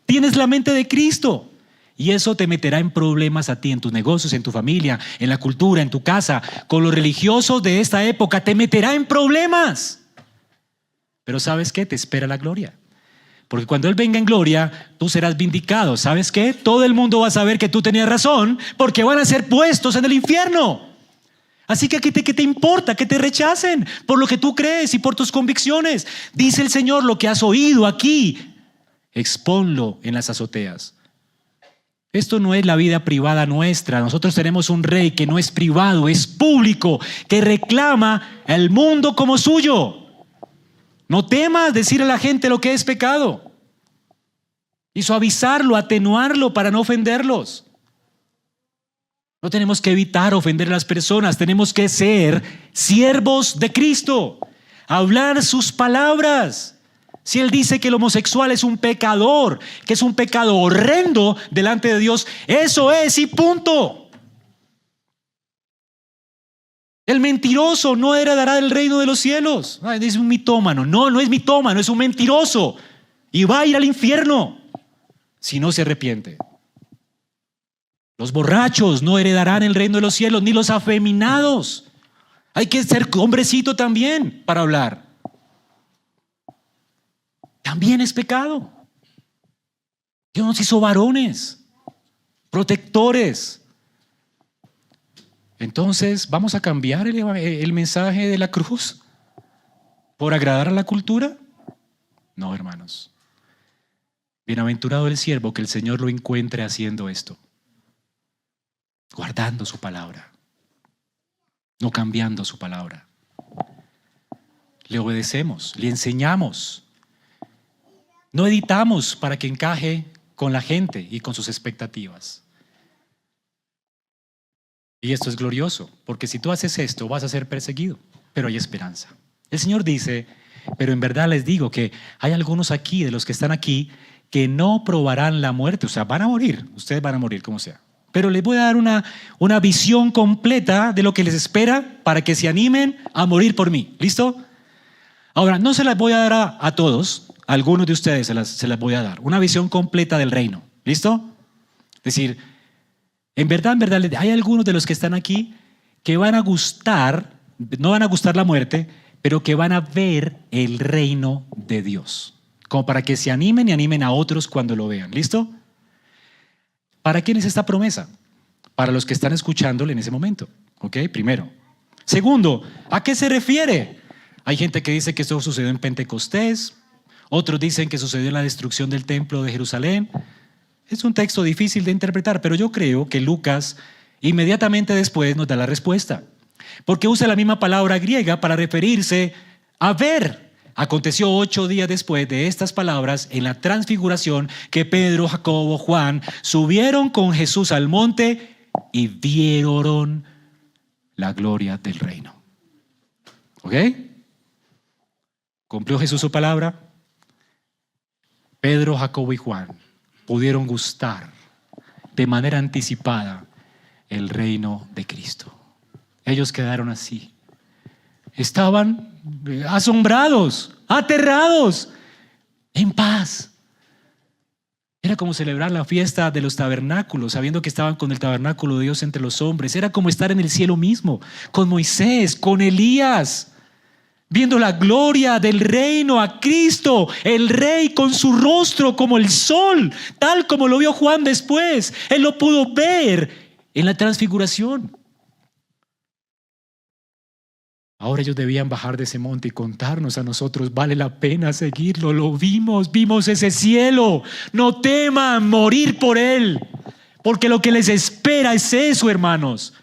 Tienes la mente de Cristo. Y eso te meterá en problemas a ti, en tus negocios, en tu familia, en la cultura, en tu casa. Con los religiosos de esta época te meterá en problemas. Pero ¿sabes qué? Te espera la gloria. Porque cuando Él venga en gloria, tú serás vindicado. ¿Sabes qué? Todo el mundo va a saber que tú tenías razón, porque van a ser puestos en el infierno. Así que ¿qué te importa? Que te rechacen por lo que tú crees y por tus convicciones. Dice el Señor, lo que has oído aquí, expónlo en las azoteas. Esto no es la vida privada nuestra. Nosotros tenemos un rey que no es privado, es público, que reclama el mundo como suyo. No temas decir a la gente lo que es pecado y suavizarlo, atenuarlo para no ofenderlos. No tenemos que evitar ofender a las personas, tenemos que ser siervos de Cristo, hablar sus palabras. Si Él dice que el homosexual es un pecador, que es un pecado horrendo delante de Dios, eso es y punto. El mentiroso no heredará el reino de los cielos. Es un mitómano. No, no es mitómano, es un mentiroso. Y va a ir al infierno si no se arrepiente. Los borrachos no heredarán el reino de los cielos, ni los afeminados. Hay que ser hombrecito también para hablar. También es pecado. Dios nos hizo varones, protectores. Entonces, ¿vamos a cambiar el mensaje de la cruz por agradar a la cultura? No, hermanos. Bienaventurado el siervo que el Señor lo encuentre haciendo esto, guardando su palabra. no cambiando su palabra. Le obedecemos, le enseñamos. No editamos para que encaje con la gente y con sus expectativas. Y esto es glorioso, porque si tú haces esto, vas a ser perseguido, pero hay esperanza. El Señor dice, pero en verdad les digo que hay algunos aquí, de los que están aquí, que no probarán la muerte, o sea, van a morir, ustedes van a morir como sea. Pero les voy a dar una visión completa de lo que les espera para que se animen a morir por mí. ¿Listo? Ahora, no se las voy a dar a todos, a algunos de ustedes se las voy a dar. Una visión completa del reino. ¿Listo? Es decir, en verdad, hay algunos de los que están aquí que van a gustar, no van a gustar la muerte, pero que van a ver el reino de Dios. Como para que se animen y animen a otros cuando lo vean. ¿Listo? ¿Para quién es esta promesa? Para los que están escuchándole en ese momento. ¿Ok? Primero. Segundo, ¿a qué se refiere? Hay gente que dice que esto sucedió en Pentecostés. Otros dicen que sucedió en la destrucción del templo de Jerusalén. Es un texto difícil de interpretar, pero yo creo que Lucas inmediatamente después nos da la respuesta. Porque usa la misma palabra griega para referirse a ver. Aconteció 8 días después de estas palabras, en la transfiguración, que Pedro, Jacobo, Juan subieron con Jesús al monte y vieron la gloria del reino. ¿Ok? ¿Cumplió Jesús su palabra? Pedro, Jacobo y Juan pudieron gustar de manera anticipada el reino de Cristo. Ellos quedaron así. Estaban asombrados, aterrados, en paz. Era como celebrar la fiesta de los tabernáculos, sabiendo que estaban con el tabernáculo de Dios entre los hombres. Era como estar en el cielo mismo, con Moisés, con Elías, viendo la gloria del reino, a Cristo, el Rey, con su rostro como el sol, tal como lo vio Juan después. Él lo pudo ver en la transfiguración. Ahora ellos debían bajar de ese monte y contarnos a nosotros, vale la pena seguirlo, lo vimos ese cielo. No teman morir por él, porque lo que les espera es eso, hermanos.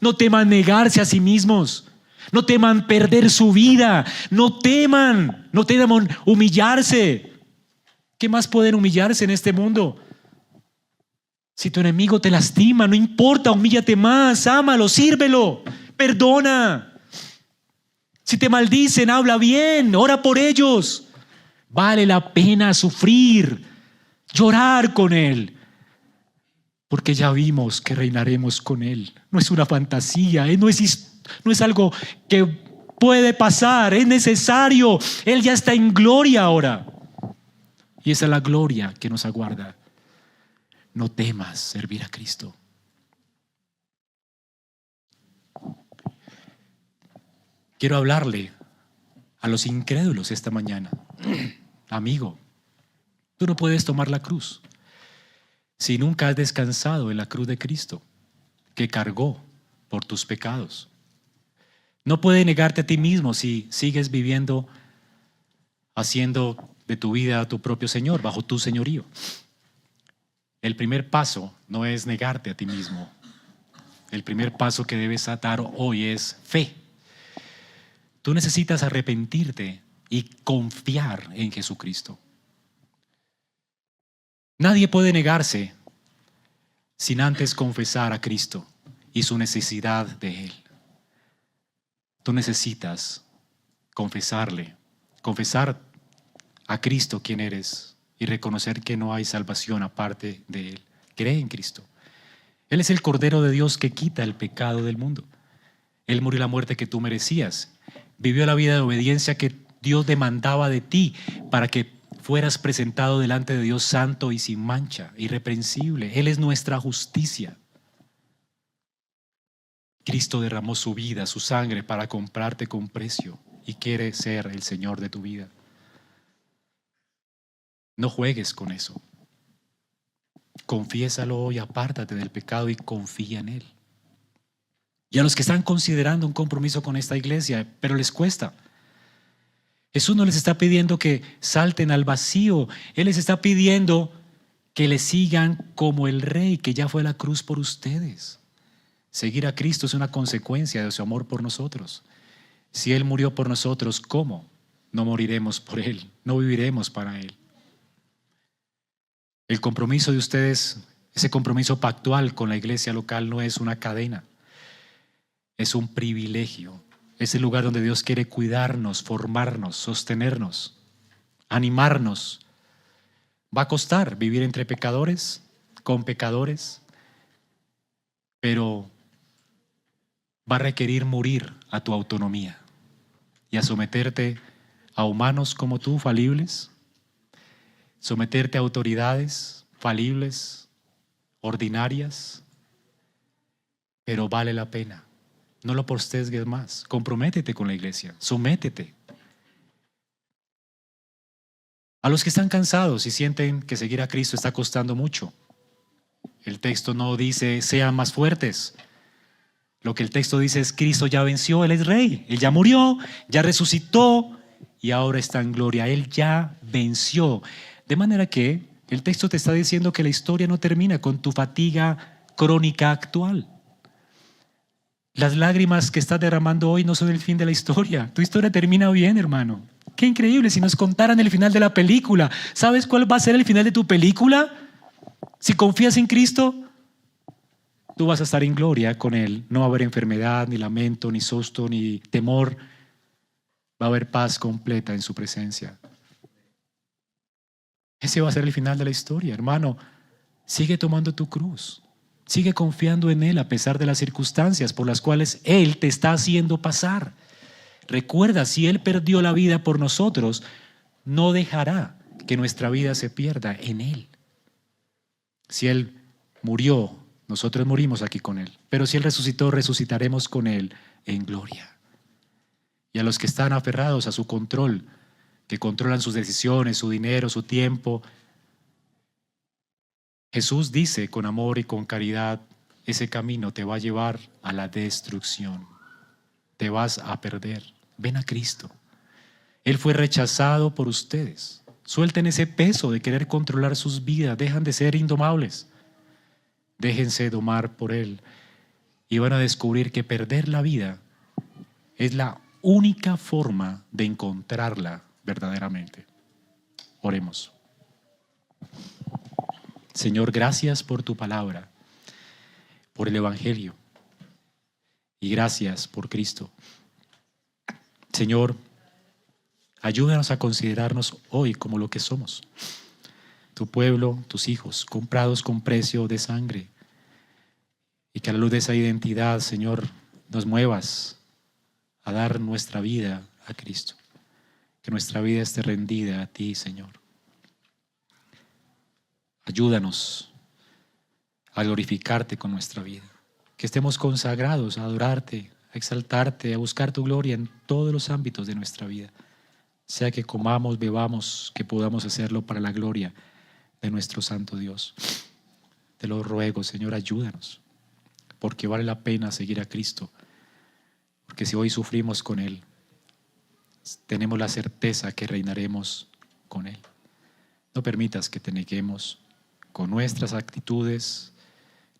No teman negarse a sí mismos, no teman perder su vida, no teman humillarse. ¿Qué más pueden humillarse en este mundo? Si tu enemigo te lastima, no importa, humíllate más, ámalo, sírvelo, perdona. Si te maldicen, habla bien, ora por ellos. Vale la pena sufrir, llorar con Él, porque ya vimos que reinaremos con Él. No es una fantasía, no es algo que puede pasar, es necesario. Él ya está en gloria ahora. Y esa es la gloria que nos aguarda. No temas servir a Cristo. Quiero hablarle a los incrédulos esta mañana. Amigo, tú no puedes tomar la cruz si nunca has descansado en la cruz de Cristo, que cargó por tus pecados. No puedes negarte a ti mismo si sigues viviendo, haciendo de tu vida a tu propio Señor, bajo tu señorío. El primer paso no es negarte a ti mismo. El primer paso que debes dar hoy es fe. Tú necesitas arrepentirte y confiar en Jesucristo. Nadie puede negarse sin antes confesar a Cristo y su necesidad de Él. Tú necesitas confesar a Cristo quién eres y reconocer que no hay salvación aparte de Él. Cree en Cristo. Él es el Cordero de Dios que quita el pecado del mundo. Él murió la muerte que tú merecías. Vivió la vida de obediencia que Dios demandaba de ti para que fueras presentado delante de Dios santo y sin mancha, irreprensible. Él es nuestra justicia. Cristo derramó su vida, su sangre para comprarte con precio y quiere ser el Señor de tu vida. No juegues con eso. Confiésalo hoy, apártate del pecado y confía en Él. Y a los que están considerando un compromiso con esta iglesia, pero les cuesta. Jesús no les está pidiendo que salten al vacío. Él les está pidiendo que le sigan como el Rey que ya fue a la cruz por ustedes. Seguir a Cristo es una consecuencia de su amor por nosotros. Si Él murió por nosotros, ¿cómo no moriremos por Él? No viviremos para Él. El compromiso de ustedes, ese compromiso pactual con la iglesia local no es una cadena, es un privilegio. Es el lugar donde Dios quiere cuidarnos, formarnos, sostenernos, animarnos. Va a costar vivir entre pecadores, con pecadores, pero va a requerir morir a tu autonomía y a someterte a humanos como tú, falibles, someterte a autoridades falibles, ordinarias, pero vale la pena. No lo postergues más. Comprométete con la iglesia, sométete. A los que están cansados y sienten que seguir a Cristo está costando mucho, el texto no dice sean más fuertes. Lo que el texto dice es Cristo ya venció, Él es Rey, Él ya murió, ya resucitó y ahora está en gloria. Él ya venció. De manera que el texto te está diciendo que la historia no termina con tu fatiga crónica actual. Las lágrimas que estás derramando hoy no son el fin de la historia. Tu historia termina bien, hermano. Qué increíble si nos contaran el final de la película. ¿Sabes cuál va a ser el final de tu película? Si confías en Cristo, tú vas a estar en gloria con Él. No va a haber enfermedad, ni lamento, ni susto, ni temor. Va a haber paz completa en su presencia. Ese va a ser el final de la historia, hermano. Sigue tomando tu cruz. Sigue confiando en Él a pesar de las circunstancias por las cuales Él te está haciendo pasar. Recuerda, si Él perdió la vida por nosotros, no dejará que nuestra vida se pierda en Él. Si Él murió, nosotros morimos aquí con Él. Pero si Él resucitó, resucitaremos con Él en gloria. Y a los que están aferrados a su control, que controlan sus decisiones, su dinero, su tiempo, Jesús dice con amor y con caridad, ese camino te va a llevar a la destrucción. Te vas a perder. Ven a Cristo. Él fue rechazado por ustedes. Suelten ese peso de querer controlar sus vidas. Dejan de ser indomables. Déjense domar por Él. Y van a descubrir que perder la vida es la única forma de encontrarla verdaderamente. Oremos. Señor, gracias por tu palabra, por el Evangelio y gracias por Cristo. Señor, ayúdanos a considerarnos hoy como lo que somos, tu pueblo, tus hijos, comprados con precio de sangre, y que a la luz de esa identidad, Señor, nos muevas a dar nuestra vida a Cristo, que nuestra vida esté rendida a ti, Señor. Ayúdanos a glorificarte con nuestra vida, que estemos consagrados a adorarte, a exaltarte, a buscar tu gloria en todos los ámbitos de nuestra vida, sea que comamos, bebamos, que podamos hacerlo para la gloria de nuestro santo Dios. Te lo ruego, Señor, ayúdanos, porque vale la pena seguir a Cristo, porque si hoy sufrimos con Él, tenemos la certeza que reinaremos con Él. No permitas que te neguemos con nuestras actitudes,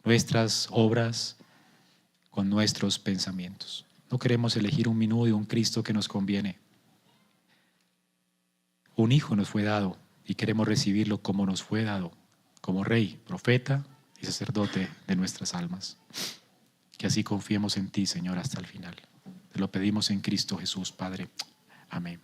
nuestras obras, con nuestros pensamientos. No queremos elegir un menú de un Cristo que nos conviene. Un hijo nos fue dado y queremos recibirlo como nos fue dado, como Rey, profeta y sacerdote de nuestras almas. Que así confiemos en ti, Señor, hasta el final. Te lo pedimos en Cristo Jesús, Padre. Amén.